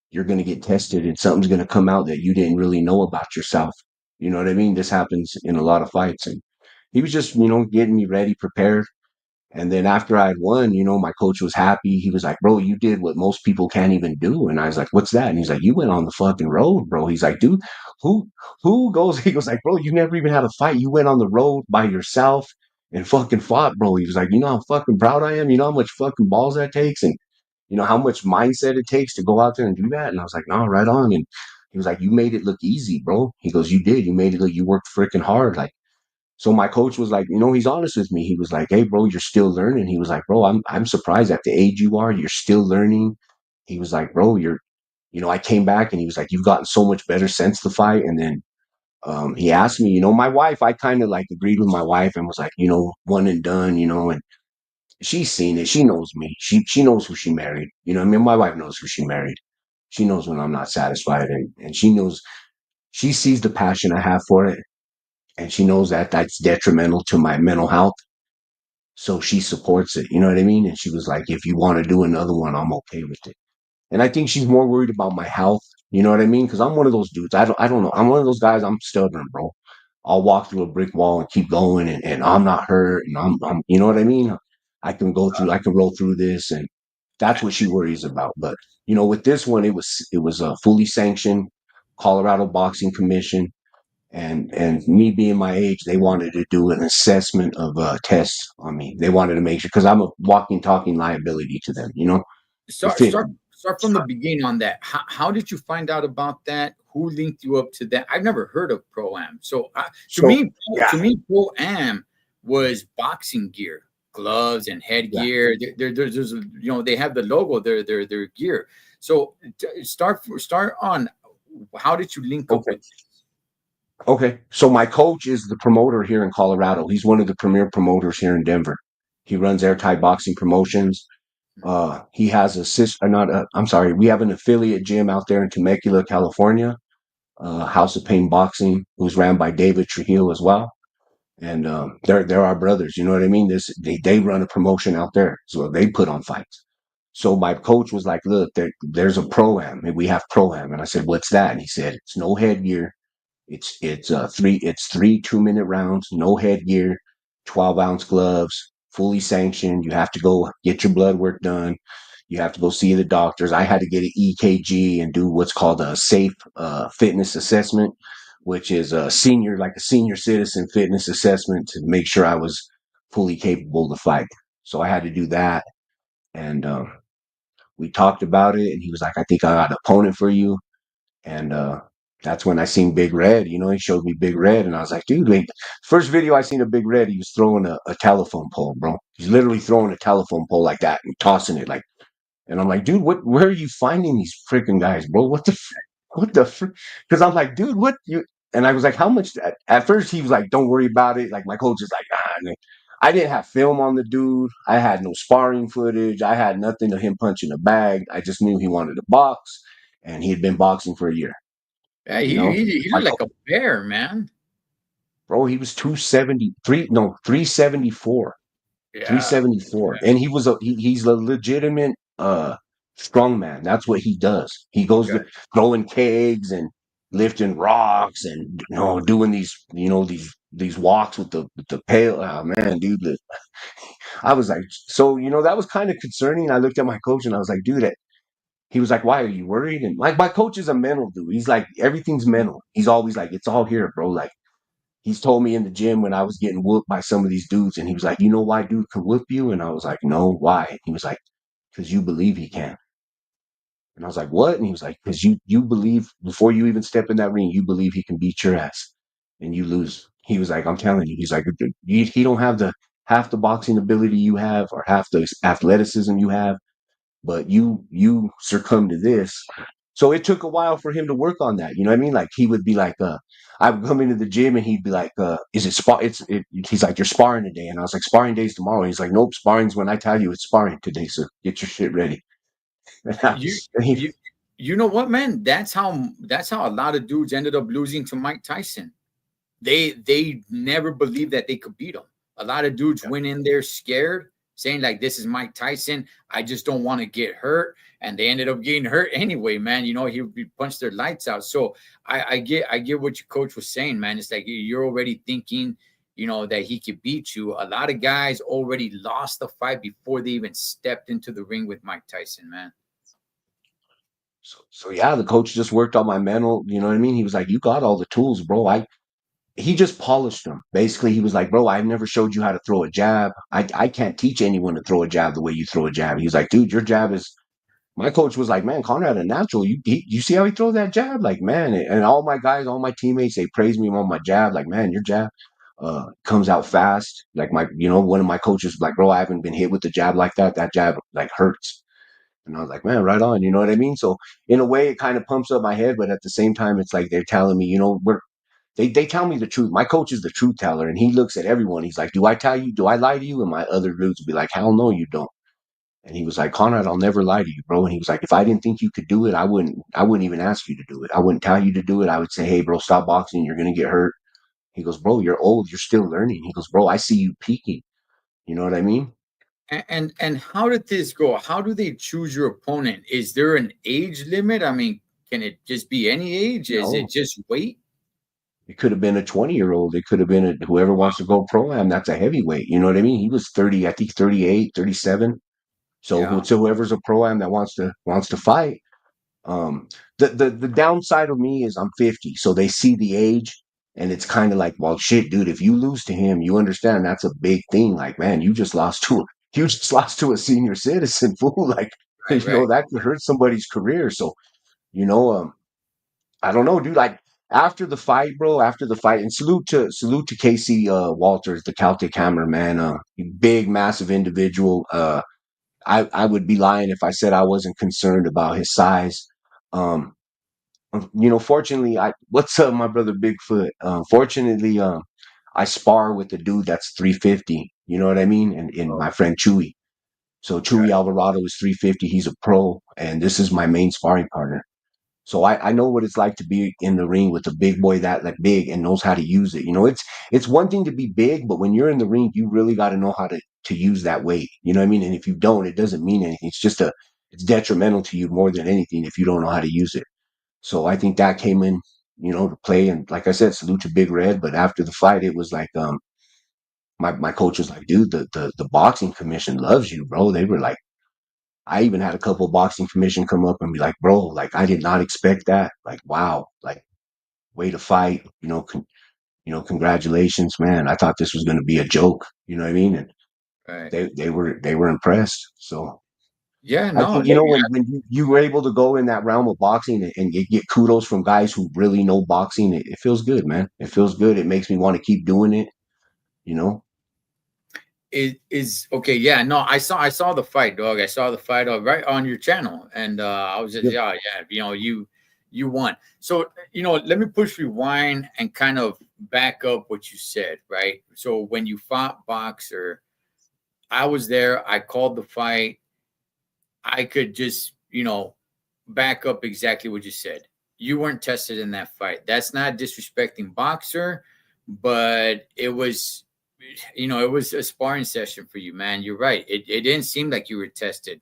you're gonna get tested, and something's gonna come out that you didn't really know about yourself. You know what I mean? This happens in a lot of fights, and he was just, getting me ready, prepared. And then after I had won, my coach was happy. He was like, bro, you did what most people can't even do. And I was like, what's that? And he's like, you went on the fucking road, bro. He's like, dude, who who goes? He goes like, bro, you never even had a fight. You went on the road by yourself and fucking fought, bro. He was like, you know how fucking proud I am? You know how much fucking balls that takes? And you know how much mindset it takes to go out there and do that? And I was like, no, right on. And he was like, you made it look easy, bro. He goes, you did. You made it look, you worked freaking hard. Like, so my coach was like, he's honest with me. He was like, "Hey, bro, you're still learning." He was like, "Bro, I'm surprised at the age you are. You're still learning." He was like, "Bro, I came back and he was like, you've gotten so much better since the fight." And then he asked me, my wife, I kind of like agreed with my wife and was like, one and done, and she's seen it. She knows me. She knows who she married. I mean, my wife knows who she married. She knows when I'm not satisfied, and she knows, she sees the passion I have for it, and she knows that that's detrimental to my mental health. So she supports it. You know what I mean? And she was like, if you want to do another one, I'm okay with it. And I think she's more worried about my health. You know what I mean? Because I'm one of those dudes. I don't know. I'm one of those guys. I'm stubborn, bro. I'll walk through a brick wall and keep going, and I'm not hurt. And you know what I mean? I can roll through this. And that's what she worries about. But, with this one, it was fully sanctioned, Colorado Boxing Commission. And me being my age, they wanted to do an assessment of tests on me. They wanted to make sure because I'm a walking, talking liability to them. The Start fit. start start from the beginning on that. How did you find out about that? Who linked you up to that? I've never heard of Pro Am. So to So me, yeah, to me, Pro Am was boxing gear, gloves and yeah. headgear. There's they have the logo, their gear. So start on how did you link up Okay. with this? Okay. So my coach is the promoter here in Colorado. He's one of the premier promoters here in Denver. He runs Airtight Boxing Promotions. He has a not a, I'm sorry, we have an affiliate gym out there in Temecula, California, House of Pain Boxing, who's ran by David Trujillo as well. And they're our brothers, you know what I mean? They run a promotion out there, so they put on fights. So my coach was like, "Look, there's a pro-am, and we have pro-am." And I said, "What's that?" And he said, "It's no headgear, it's three 2 minute rounds, no headgear, 12-ounce gloves, fully sanctioned. You have to go get your blood work done. You have to go see the doctors. I had to get an EKG and do what's called a safe fitness assessment, which is a senior citizen fitness assessment to make sure I was fully capable to fight. So I had to do that, and we talked about it. And he was like, "I think I got an opponent for you." And that's when I seen Big Red. You know, he showed me Big Red, and I was like, dude, wait. First video I seen of Big Red, he was throwing a telephone pole, bro. He's literally throwing a telephone pole like that and tossing it like. And I'm like, dude, where are you finding these freaking guys, bro? What the Because I'm like, dude, what you? And I was like, how much? At first, he was like, don't worry about it. Like my coach is like, ah. And I didn't have film on the dude. I had no sparring footage. I had nothing of him punching a bag. I just knew he wanted to box, and he had been boxing for a year. Yeah, You know, he my looked like a bear, man. bro, he was 273, no, 374, Yeah, 374. And he's a legitimate strongman. That's what he does. He goes yeah. to throwing kegs and lifting rocks and doing these walks with the pail. Oh man, dude, I was like, so that was kind of concerning. I looked at my coach and I was like, dude, he was like, why are you worried? And like my coach is a mental dude. He's like, everything's mental. He's always like, it's all here, bro. Like he's told me in the gym when I was getting whooped by some of these dudes, and he was like, "You know why dude can whoop you?" And I was like, "No, why?" He was like, "Because you believe he can." And I was like, "What?" And he was like, "Because you believe before you even step in that ring, you believe he can beat your ass, and you lose." He was like, "I'm telling you." He's like, He don't have the half the boxing ability you have or half the athleticism you have, but you succumb to this." So it took a while for him to work on that. You know what I mean? Like he would be like, I would come into the gym and he'd be like, is it spar? He's like, you're sparring today. And I was like, sparring day's tomorrow. He's like, nope, sparring's when I tell you it's sparring today. So get your shit ready. You And he, you you know what, man? That's how a lot of dudes ended up losing to Mike Tyson. They never believed that they could beat him. A lot of dudes went in there scared, saying like, "This is Mike Tyson. I just don't want to get hurt," and they ended up getting hurt anyway. Man, he punched their lights out. So I get what your coach was saying, man. It's like you're already thinking, that he could beat you. A lot of guys already lost the fight before they even stepped into the ring with Mike Tyson, man. so yeah, the coach just worked on my mental. You know what I mean? He was like, you got all the tools, bro. He just polished them. Basically, he was like, bro, I've never showed you how to throw a jab. I can't teach anyone to throw a jab the way you throw a jab. He's like, dude, your jab is my coach was like, man, Conrad, a natural. You see how he throws that jab? Like, man, and all my guys, all my teammates, they praise me on my jab. Like, man, your jab comes out fast. Like one of my coaches was like, bro, I haven't been hit with the jab like that. That jab like hurts. And I was like, man, right on. You know what I mean? So in a way, it kind of pumps up my head, but at the same time, it's like they're telling me, they tell me the truth. My coach is the truth teller, and he looks at everyone. He's like, do I tell you? Do I lie to you? And my other dudes will be like, hell no, you don't. And he was like, Conrad, I'll never lie to you, bro. And he was like, if I didn't think you could do it, I wouldn't even ask you to do it. I wouldn't tell you to do it. I would say, hey, bro, stop boxing. You're gonna get hurt. He goes, bro, you're old. You're still learning. He goes, bro, I see you peaking. You know what I mean? And how did this go? How do they choose your opponent? Is there an age limit? I mean, can it just be any age? Is it No, just weight? it could have been a 20-year-old. It could have been whoever wants to go pro am. That's a heavyweight. You know what I mean? He was 30, I think 38, 37. So Yeah. whoever's a pro am that wants to fight. Um, the downside of me is I'm 50, so they see the age, and it's kind of like, well, shit, dude. If you lose to him, you understand that's a big thing. Like, man, you just lost to a senior citizen, fool. Like, Right, right. that could hurt somebody's career. So, you know, I don't know, dude. Like after the fight, bro. After the fight, and salute to Casey Walters, the Celtic Hammer, man. Big, massive individual. I would be lying if I said I wasn't concerned about his size. Um, Fortunately, I what's up, my brother Bigfoot? Fortunately, I spar with a dude that's 350. You know what I mean? And Oh, my friend Chewy. So okay. Chewy Alvarado is 350. He's a pro, and this is my main sparring partner. So I know what it's like to be in the ring with a big boy that like big and knows how to use it. It's one thing to be big, but when you're in the ring, you really got to know how to use that weight. You know what I mean? And if you don't, it doesn't mean anything. It's detrimental to you more than anything if you don't know how to use it. So I think that came in, to play. And like I said, salute to Big Red. But after the fight, it was like, my coach was like, dude, the boxing commission loves you, bro. They were like, I even had a couple boxing commission come up and be like, bro, like I did not expect that. Like, wow, like way to fight. Congratulations, man. I thought this was going to be a joke. You know what I mean? And Right. they were impressed. So Yeah, I no, think hey, when you were able to go in that realm of boxing and you get kudos from guys who really know boxing, it feels good, man. It feels good. It makes me want to keep doing it. You know? it is okay. Yeah, no, I saw the fight, dog. I saw the fight right on your channel, and I was just Yep. yeah. You won. So let me push rewind and kind of back up what you said, right? So when you fought Boxer, I was there. I called the fight. I could just back up exactly what you said. You weren't tested in that fight. That's not disrespecting Boxer, but it was a sparring session for you, man. You're right. It didn't seem like you were tested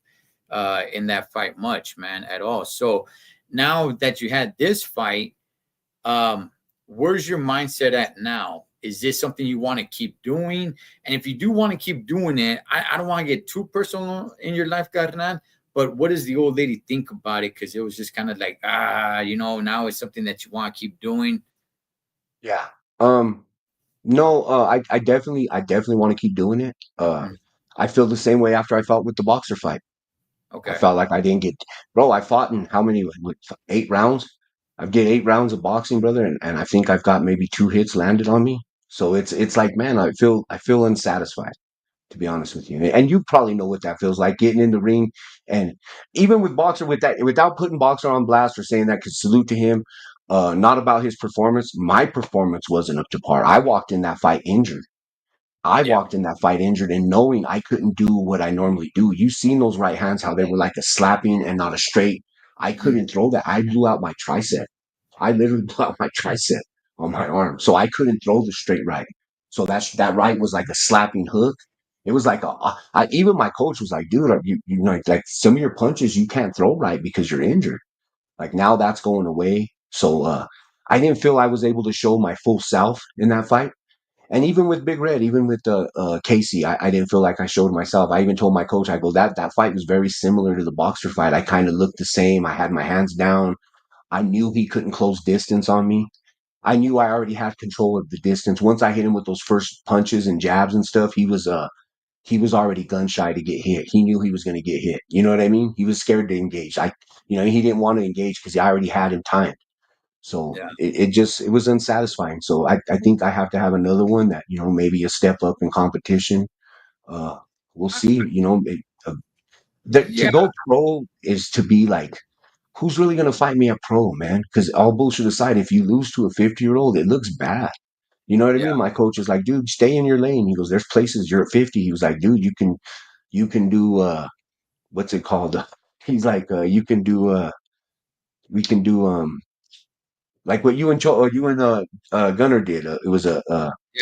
in that fight much, man, at all. So now that you had this fight, um, where's your mindset at now? Is this something you want to keep doing? And if you do want to keep doing it, I don't want to get too personal in your life, Carnan. But what does the old lady think about it? Because it was just kind of like, now it's something that you want to keep doing. Yeah. Um, no, I definitely want to keep doing it. Mm, I feel the same way after I felt with the boxer fight. I okay. felt like I didn't get, bro. I fought in how many, like, 8 rounds? I've get 8 rounds of boxing, brother, and I think I've got maybe 2 hits landed on me. So it's like, man, I feel unsatisfied, to be honest with you. And you probably know what that feels like getting in the ring, and even with Boxer, with that, without putting Boxer on blast or saying that, because salute to him. Not about his performance. My performance wasn't up to par. I walked in that fight injured. I Yeah. walked in that fight injured and knowing I couldn't do what I normally do. You seen those right hands, how they were like a slapping and not a straight. I Mm, couldn't throw that. I blew out my tricep. I literally blew out my tricep on my arm. So I couldn't throw the straight right. So that right was like a slapping hook. It was like even my coach was like, dude, you know, like some of your punches you can't throw right because you're injured. Like now that's going away. So I didn't feel I was able to show my full self in that fight. And even with Big Red, even with Casey, I didn't feel like I showed myself. I even told my coach, I go, that fight was very similar to the Boxer fight. I kind of looked the same. I had my hands down. I knew he couldn't close distance on me. I knew I already had control of the distance. Once I hit him with those first punches and jabs and stuff, he was already gun shy to get hit. He knew he was going to get hit. You know what I mean? He was scared to engage. He didn't want to engage because I already had him timed. So yeah. it was unsatisfying. So I think I have to have another one that, maybe a step up in competition. Uh, we'll see. To Yeah. go pro is to be like, who's really gonna fight me at pro, man? Because all bullshit aside, if you lose to a 50-year-old, it looks bad. You know what I Yeah. mean? My coach is like, dude, stay in your lane. He goes, there's places you're at 50. He was like, dude, you can do what's it called? He's like, you can do we can do like what you and Gunner did. Yeah.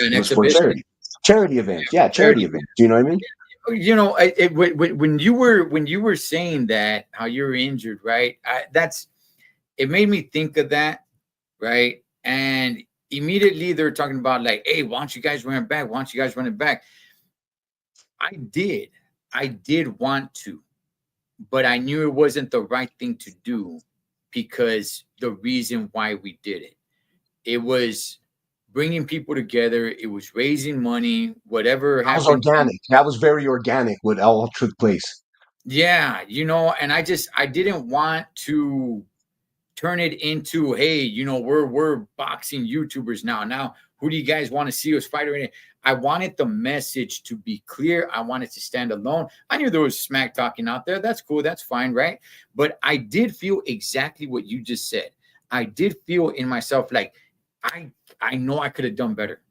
An It was for exhibition. charity events. Yeah, charity Charity. events. You know what I mean? When you were saying that how you're injured, right? It made me think of that, right? And immediately they're talking about like, hey, why don't you guys run it back? Why don't you guys run it back? I did. I did want to, but I knew it wasn't the right thing to do because the reason why we did it. It was bringing people together. It was raising money. Whatever That was happened. organic. That was very organic. What all took place. Yeah, and I didn't want to turn it into, hey, we're boxing YouTubers now. Now, who do you guys want to see us fight? I wanted the message to be clear. I wanted to stand alone. I knew there was smack talking out there. That's cool. That's fine, right? But I did feel exactly what you just said. I did feel in myself like I I know I could have done better.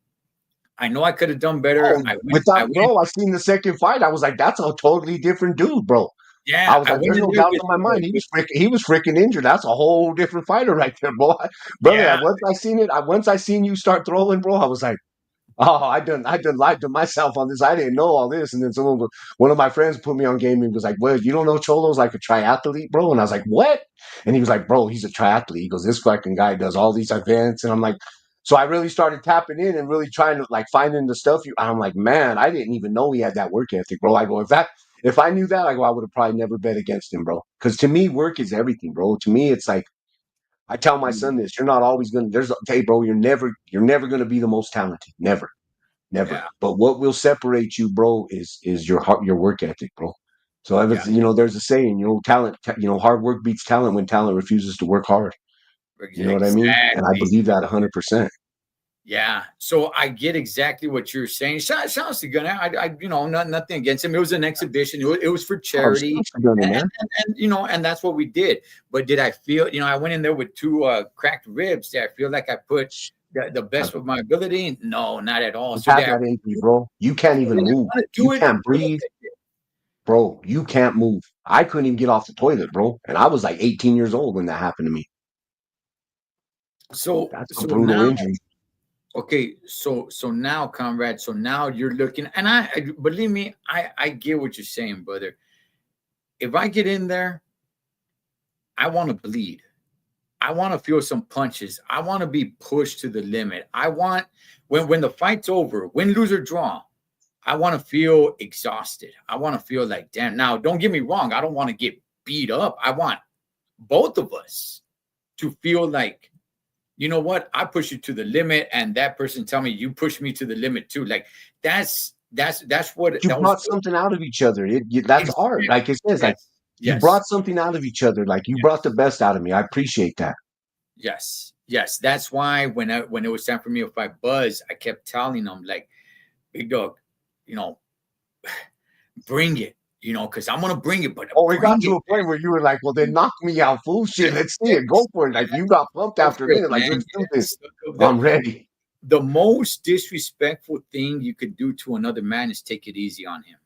I know I could have done better. Oh, I without went bro, I seen the second fight. I was like, that's a totally different dude, bro. I yeah, was I like, went there's in no there doubt in my mind. with He was freaking injured. That's a whole different fighter right there, bro. Brother, yeah, once I seen you start throwing, bro, I was like, oh, I done lied to myself on this. I didn't know all this. And then one of my friends put me on game and was like, well, you don't know Cholo's like a triathlete, bro? And I was like, what? And he was like, bro, he's a triathlete. He goes, this fucking guy does all these events. And I'm like, so I really started tapping in and really trying to like finding the stuff I'm like, man, I didn't even know he had that work ethic, bro. I go, if I knew that, I go, I would have probably never bet against him, bro. Because to me, work is everything, bro. To me, it's like I tell my son this: you're not always gonna. Hey, bro, you're never gonna be the most talented. Never. Never. yeah, But what will separate you, bro, is your heart, your work ethic, bro. So yeah, there's a saying, hard work beats talent when talent refuses to work hard. You know what I mean? And I exactly. believe that 100%. Yeah, so I get exactly what you're saying. Shouts to Gunnar. Nothing against him. It was an exhibition. It was for Oh, charity, shouts to Gunner, and, man. and that's what we did. But did I feel? I went in there with two cracked ribs. Did I feel like I put the best I've, of my ability? No, not at all. I've So had did I that injury, bro. You can't even move. want to You do it? can't breathe, bro. You can't move. I couldn't even get off the toilet, bro. And I was like 18 years old when that happened to me. So That's a so brutal now, injury. okay, so now, Conrad. So now you're looking, and I believe me, I get what you're saying, brother. If I get in there, I want to bleed. I want to feel some punches. I want to be pushed to the limit. I want when the fight's over, win, lose, or draw, I want to feel exhausted. I want to feel like, damn. Now, don't get me wrong. I don't want to get beat up. I want both of us to feel like, you know what, I push you to the limit, and that person tell me you push me to the limit too. Like that's what You that was. brought something out of each other. That's art. Exactly. Like it says, like Yes. you Yes. brought something out of each other. Like you brought the Yes. best out of me. I appreciate that. Yes. Yes. That's why when it was time for me to fight Buzz, I kept telling him like, big dog, you know, bring it, because I'm gonna bring it, but Oh, it bring got to it. a point where you were like, well, then knock me out, fool. Shit, let's see it. Go Yes. for it. Like you got pumped Go after a for it, minute. Like, man. let's do this. Yes. I'm ready. The most disrespectful thing you could do to another man is take it easy on him.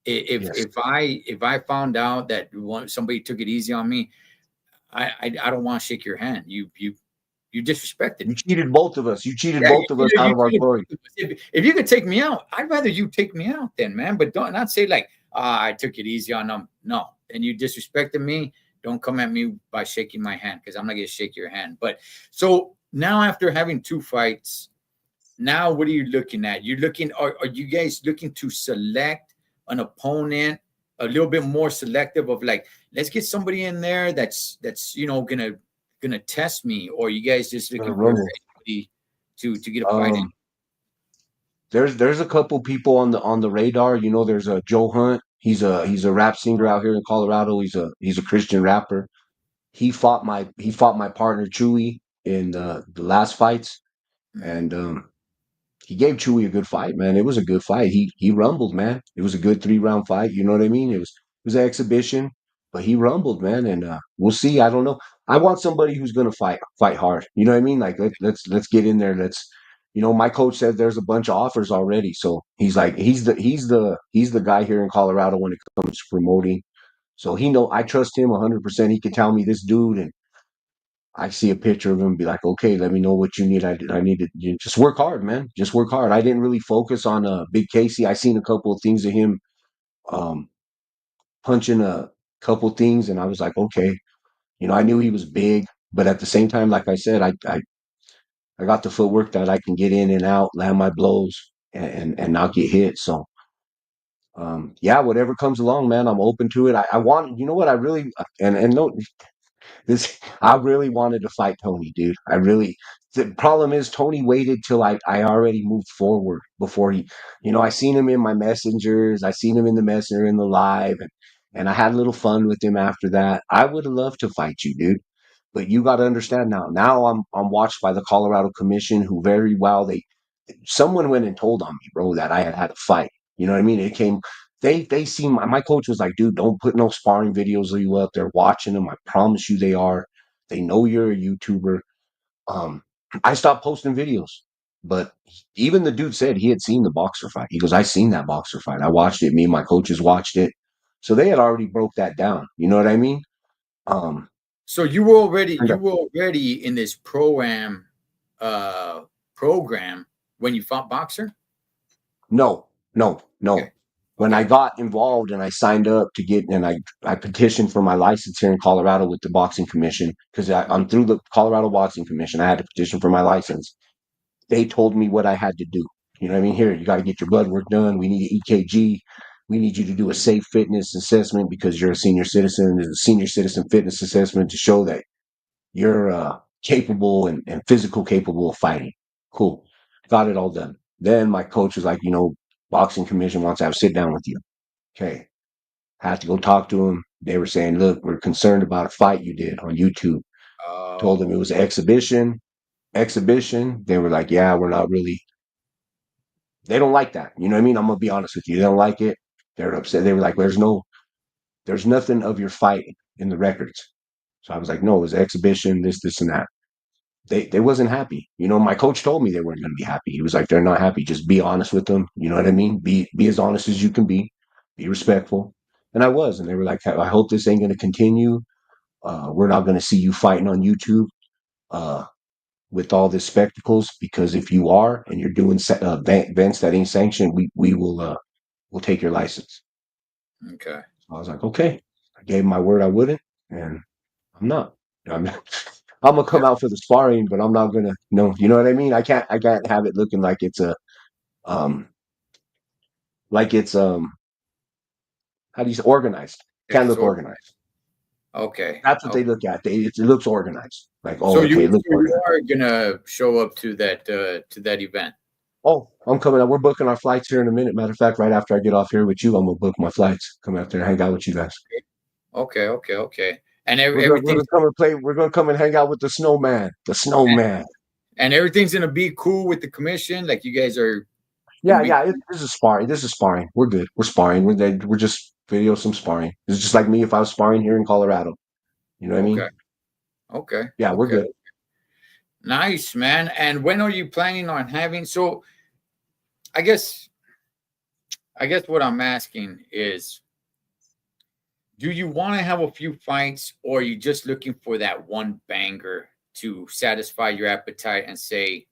Yes. If I found out that somebody took it easy on me, I don't want to shake your hand. You disrespected You me. cheated both of us. You cheated Yeah, both of us out you of our treated glory. both of us. If you could take me out, I'd rather you take me out then, man. But don't not say like, I took it easy on them. No, and you disrespected me. Don't come at me by shaking my hand because I'm not gonna shake your hand. But so now after having two fights, now what are you looking at? Are you guys looking to select an opponent a little bit more selective of like, let's get somebody in there that's gonna test me, or you guys just Gonna looking for rumble. anybody to get a fight in? Um, there's a couple people on the radar. There's a Joe Hunt. He's a rap singer out here in Colorado. He's a Christian rapper. He fought my partner Chewy in the last fights, Mhm. and he gave Chewy a good fight, man. It was a good fight. He rumbled, man. It was a good 3 round fight. You know what I mean? It was an exhibition, but he rumbled, man. And we'll see. I don't know. I want somebody who's gonna fight hard. You know what I mean? Like let's get in there. My coach said there's a bunch of offers already. So he's like he's the guy here in Colorado when it comes to promoting. So I trust him 100%. He can tell me this dude, and I see a picture of him, be like, okay, let me know what you need. I need to just work hard, man. Just work hard. I didn't really focus on Big Casey. I seen a couple of things of him um, punching a couple things, and I was like, okay, I knew he was big, but at the same time, like I said, I got the footwork that I can get in and out, land my blows, and not get hit. So yeah, whatever comes along, man, I'm open to it. I want, you know what, I really and no, this I really wanted to fight Tony, dude. The problem is Tony waited till I already moved forward before I seen him in my messengers, I seen him in the messenger in the live, and I had a little fun with him after that. I would have loved to fight you, dude. But you got to understand now. Now I'm watched by the Colorado Commission, who very well someone went and told on me, bro, that I had a fight. You know what I mean? It came. They seen my coach was like, dude, don't put no sparring videos of you up. They're watching them. I promise you, they are. They know you're a YouTuber. Um, I stopped posting videos, but even the dude said he had seen the boxer fight. He goes, "I seen that boxer fight. I watched it. Me and my coaches watched it." So they had already broke that down. You know what I mean? Um, So you were already in this uh program when you fought boxer? No, no, Okay. no. When I Okay. got involved and I signed up to get and I petitioned for my license here in Colorado with the boxing commission because I'm through the Colorado Boxing Commission. I had to petition for my license. They told me what I had to do. You know what I mean? Here, you got to get your blood work done. We need an EKG. We need you to do a safe fitness assessment because you're a senior citizen. There's a senior citizen fitness assessment to show that you're capable and physical capable of fighting. Cool. Got it all done. Then my coach was like, boxing commission wants to have a sit down with you. Okay. Had to go talk to him. They were saying, look, we're concerned about a fight you did on YouTube. Told them it Oh, was an exhibition. Exhibition. They were like, yeah, we're not really. They don't like that. You know what I mean? I'm gonna be honest with you. They don't like it. They're upset. They were like, there's nothing of your fight in the records. So I was like, no, it was an exhibition, this, and that. They wasn't happy. My coach told me they weren't going to be happy. He was like, they're not happy. Just be honest with them. You know what I mean? Be as honest as you can be respectful. And I was, and they were like, I hope this ain't going to continue. We're not going to see you fighting on YouTube uh, with all this spectacles because if you are and you're doing events that ain't sanctioned, we will we'll take your license. okay. So I was like, okay. I gave my word I wouldn't, and I'm not. I'm, I'm gonna come Yeah. out for the sparring, but I'm not gonna. No, you know what I mean. I can't have it looking like it's a um like it's how do you say organized? Yeah. Can't look So organized. okay. That's what they Okay. look at. It looks organized. Like, So oh, okay, it looks you organized. are gonna show up to that event. Oh, I'm coming out. We're booking our flights here in a minute. Matter of fact, right after I get off here with you, I'm gonna book my flights. Come out there and hang out with you guys. Okay. Okay. Okay. And We're gonna come and play. We're gonna come and hang out with the snowman. The snowman. everything's gonna be cool with the commission. Like you guys are gonna Yeah, be yeah. This is sparring. This is sparring. We're good. We're sparring. We're just video some sparring. It's just like me if I was sparring here in Colorado. You know what I okay. mean? Okay. Yeah, we're Okay. good. Nice, man. And when are you planning on having? So I guess what I'm asking is, do you want to have a few fights, or are you just looking for that one banger to satisfy your appetite and say,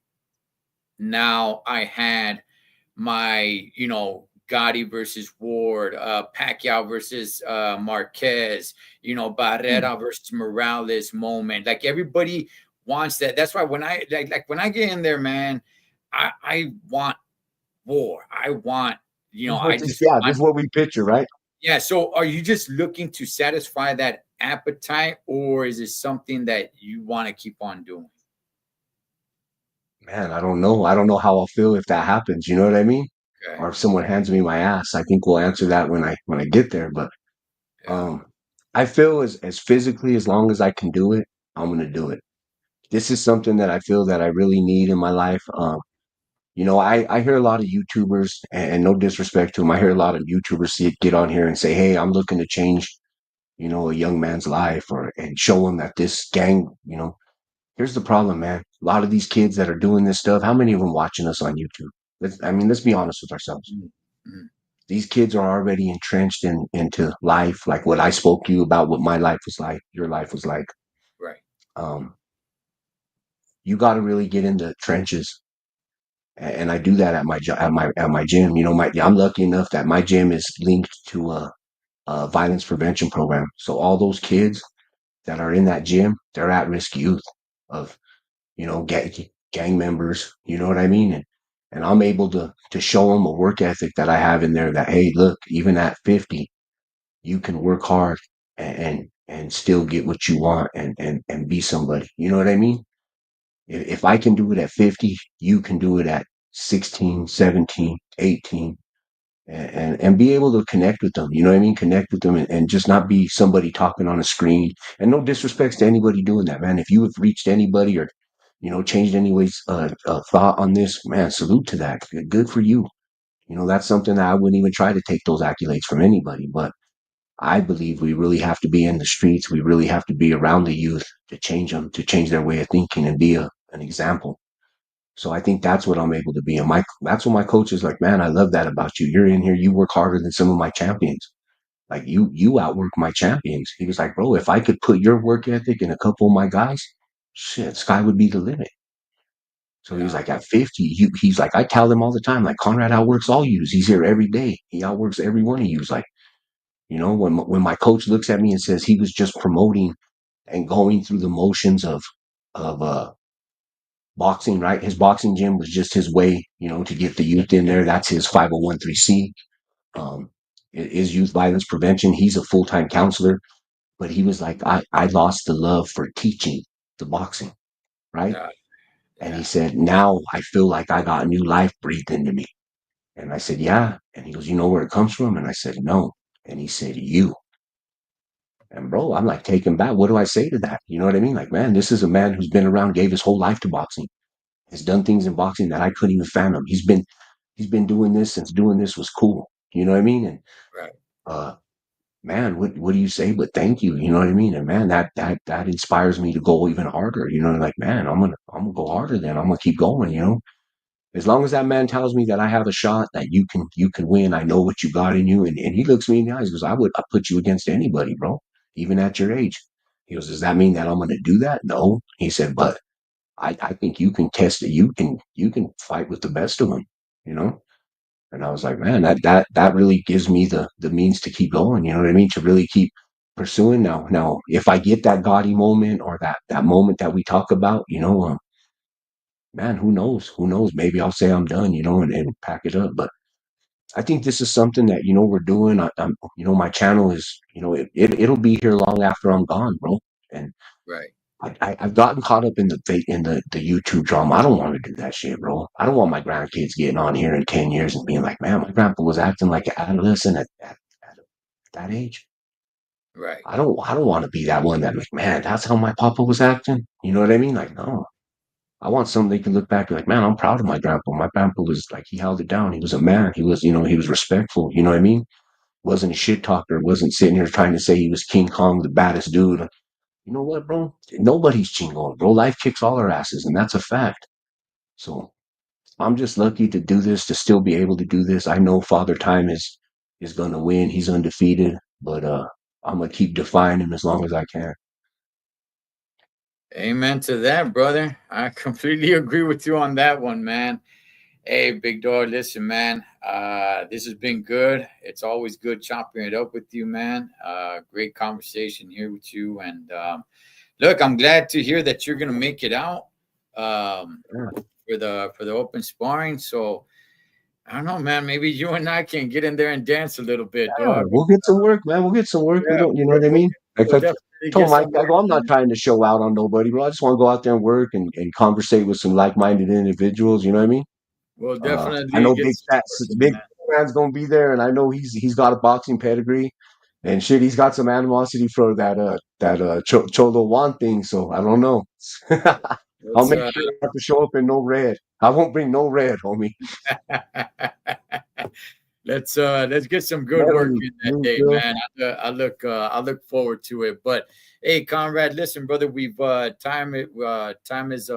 now I had my, Gotti versus Ward, Pacquiao versus Marquez, Hmm. Barrera versus Morales moment. Like everybody wants that. That's why when like when I get in there, man, I want war. I want, I just This want. is what we picture, right? Yeah. So are you just looking to satisfy that appetite, or is it something that you want to keep on doing? Man, I don't know. I don't know how I'll feel if that happens. You know what I mean? Okay. Or if someone hands me my ass. I think we'll answer that when I get there. But Yeah. I feel as physically as long as I can do it, I'm gonna do it. This is something that I feel that I really need in my life. I hear a lot of YouTubers, and no disrespect to them, I hear a lot of YouTubers get on here and say, "Hey, I'm looking to change, a young man's life, or and show him that this gang, Here's the problem, man. A lot of these kids that are doing this stuff, how many of them watching us on YouTube? Let's be honest with ourselves. Mhm. Mhm. These kids are already entrenched into life, like what I spoke to you about, what my life was like, your life was like. Right. Um, you got to really get in the trenches, and I do that at my gym. I'm lucky enough that my gym is linked to a violence prevention program. So all those kids that are in that gym, they're at risk youth of gang members. You know what I mean? And I'm able to show them a work ethic that I have in there. That hey, look, even at 50, you can work hard and still get what you want and be somebody. You know what I mean? If I can do it at 50, you can do it at 16, 17, 18, and be able to connect with them. You know what I mean? Connect with them and just not be somebody talking on a screen. And no disrespects to anybody doing that, man. If you have reached anybody or, changed anyways thought on this, man, salute to that. Good for you. That's something that I wouldn't even try to take those accolades from anybody. But I believe we really have to be in the streets. We really have to be around the youth to change them, to change their way of thinking and be an example. So I think that's what I'm able to be. And that's what my coach is like, man, I love that about you. You're in here, you work harder than some of my champions. Like you outwork my champions. He was like, bro, if I could put your work ethic in a couple of my guys, shit, sky would be the limit. So he was Yeah, like, at 50, he's like, I tell them all the time, like Conrad outworks all yous. He's here every day. He outworks every one of yous. Like, when my coach looks at me and says he was just promoting and going through the motions of boxing, right? His boxing gym was just his way, to get the youth in there. That's his 501(c)(3). Um, is youth violence prevention. He's a full-time counselor, but he was like, I lost the love for teaching the boxing, right? yeah, And he yeah. said, now I feel like I got new life breathed into me. And I said, yeah. And he goes, you know where it comes from? And I said, no. And he said, you. And bro, I'm like taken back. What do I say to that? You know what I mean? Like, man, this is a man who's been around, gave his whole life to boxing, has done things in boxing that I couldn't even fathom. He's been doing this since doing this was cool. You know what I mean? And Right, uh man, what do you say but thank you? You know what I mean? And man, that inspires me to go even harder. Like, man, I'm gonna go harder then. I'm gonna keep going. As long as that man tells me that I have a shot, that you can win, I know what you got in you. And he looks me in the eyes, goes, I put you against anybody, bro, even at your age. He goes, does that mean that I'm gonna do that? No. He said, but I think you can test it. You can fight with the best of them. And I was like, man, that really gives me the means to keep going. You know what I mean? To really keep pursuing. Now, if I get that gaudy moment or that moment that we talk about, man, who knows? Who knows? Maybe I'll say I'm done, and pack it up. But I think this is something that we're doing. My channel is, it'll be here long after I'm gone, bro. And right. I've gotten caught up in the YouTube drama. I don't want to do that shit, bro. I don't want my grandkids getting on here in 10 years and being like, man, my grandpa was acting like an adolescent at that age. Right. I don't want to be that one that like, man, that's how my papa was acting. You know what I mean? Like, no. I want something they can look back and be like, man, I'm proud of my grandpa. My grandpa was like, he held it down. He was a man. He was respectful. You know what I mean? Wasn't a shit talker. Wasn't sitting here trying to say he was King Kong, the baddest dude. You know what, bro? Nobody's chingon, bro. Life kicks all our asses, and that's a fact. So I'm just lucky to do this, to still be able to do this. I know Father Time is gonna win. He's undefeated, but I'm gonna keep defying him as long as I can. Amen to that, brother. I completely agree with you on that one, man. Hey, big dog, listen, man. This has been good. It's always good chopping it up with you, man. Great conversation here with you. And look, I'm glad to hear that you're gonna make it out Yeah, for the open sparring. So I don't know, man. Maybe you and I can get in there and dance a little bit, yeah, dog. we'll get some work, man. We'll get some work. We Yeah, don't, you know what I we'll, mean? Like we'll I definitely told get Mike, some I work go, I'm not in. trying to show out on nobody, bro. I just want to go out there and work and conversate with some like-minded individuals. You know what I mean? We'll I definitely know get some work in, Big man. man's gonna be there, and I know he's got a boxing pedigree, and shit, he's got some animosity for that Cholo Juan thing. So I don't know. I'll Let's make sure I have to show up in no red. I won't bring no red, homie. let's get some good work Natalie, in that you day, feel? man. I look forward to it. But hey, Conrad, listen, brother, we've time is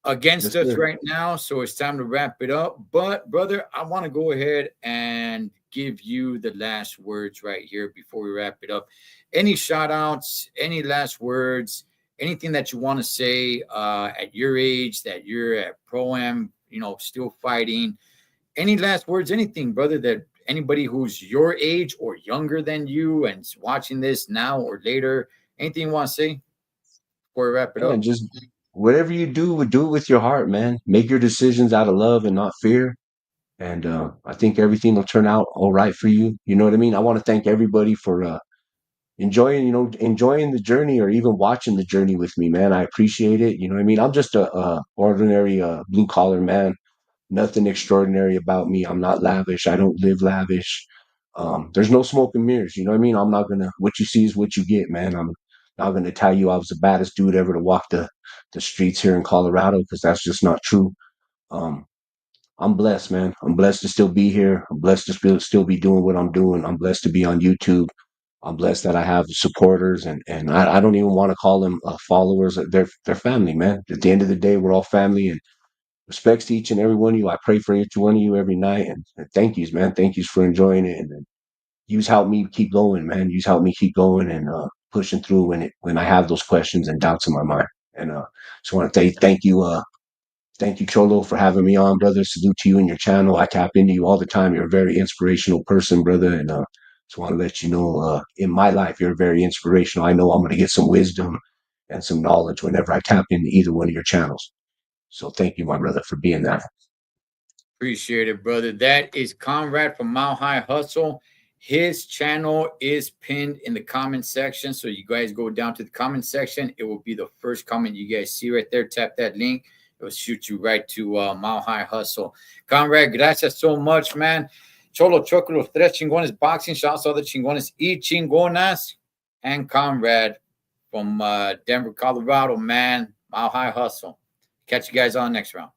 against Yes, us sir. right now, so it's time to wrap it up. But brother, I want to go ahead and give you the last words right here before we wrap it up. Any shout outs, any last words, anything that you want to say at your age that you're at pro am, still fighting. Any last words, anything, brother, that anybody who's your age or younger than you and is watching this now or later, anything you want to say before we wrap it And up? just whatever you do it with your heart, man. Make your decisions out of love and not fear. And I think everything will turn out all right for you. You know what I mean? I want to thank everybody for enjoying the journey or even watching the journey with me, man. I appreciate it. You know what I mean? I'm just a ordinary blue collar man. Nothing extraordinary about me. I'm not lavish. I don't live lavish. There's no smoke and mirrors. You know what I mean? I'm not gonna. What you see is what you get, man. I'm not gonna tell you I was the baddest dude ever to walk the streets here in Colorado because that's just not true. Um, I'm blessed, man. I'm blessed to still be here. I'm blessed to still be doing what I'm doing. I'm blessed to be on YouTube. I'm blessed that I have supporters, and I don't even want to call them followers. They're family, man. At the end of the day, we're all family, and respects to each and every one of you. I pray for each one of you every night, and thank yous, man. Thank yous for enjoying it, and yous help me keep going, man. Yous help me keep going and pushing through when I have those questions and doubts in my mind. And just want to say thank you. Thank you, Cholo, for having me on, brother. Salute to you and your channel. I tap into you all the time. You're a very inspirational person, brother. And just want to let you know, in my life, you're very inspirational. I know I'm going to get some wisdom and some knowledge whenever I tap into either one of your channels. So thank you, my brother, for being that. Appreciate it, brother. That is Conrad from Mile High Hustle. His channel is pinned in the comment section. So you guys go down to the comment section. It will be the first comment you guys see right there. Tap that link. It will shoot you right to Mile High Hustle. Conrad, gracias so much, man. Cholo Choco, los tres chingones boxing. Shouts all the chingones y chingonas. And Conrad from Denver, Colorado, man. Mile High Hustle. Catch you guys on next round.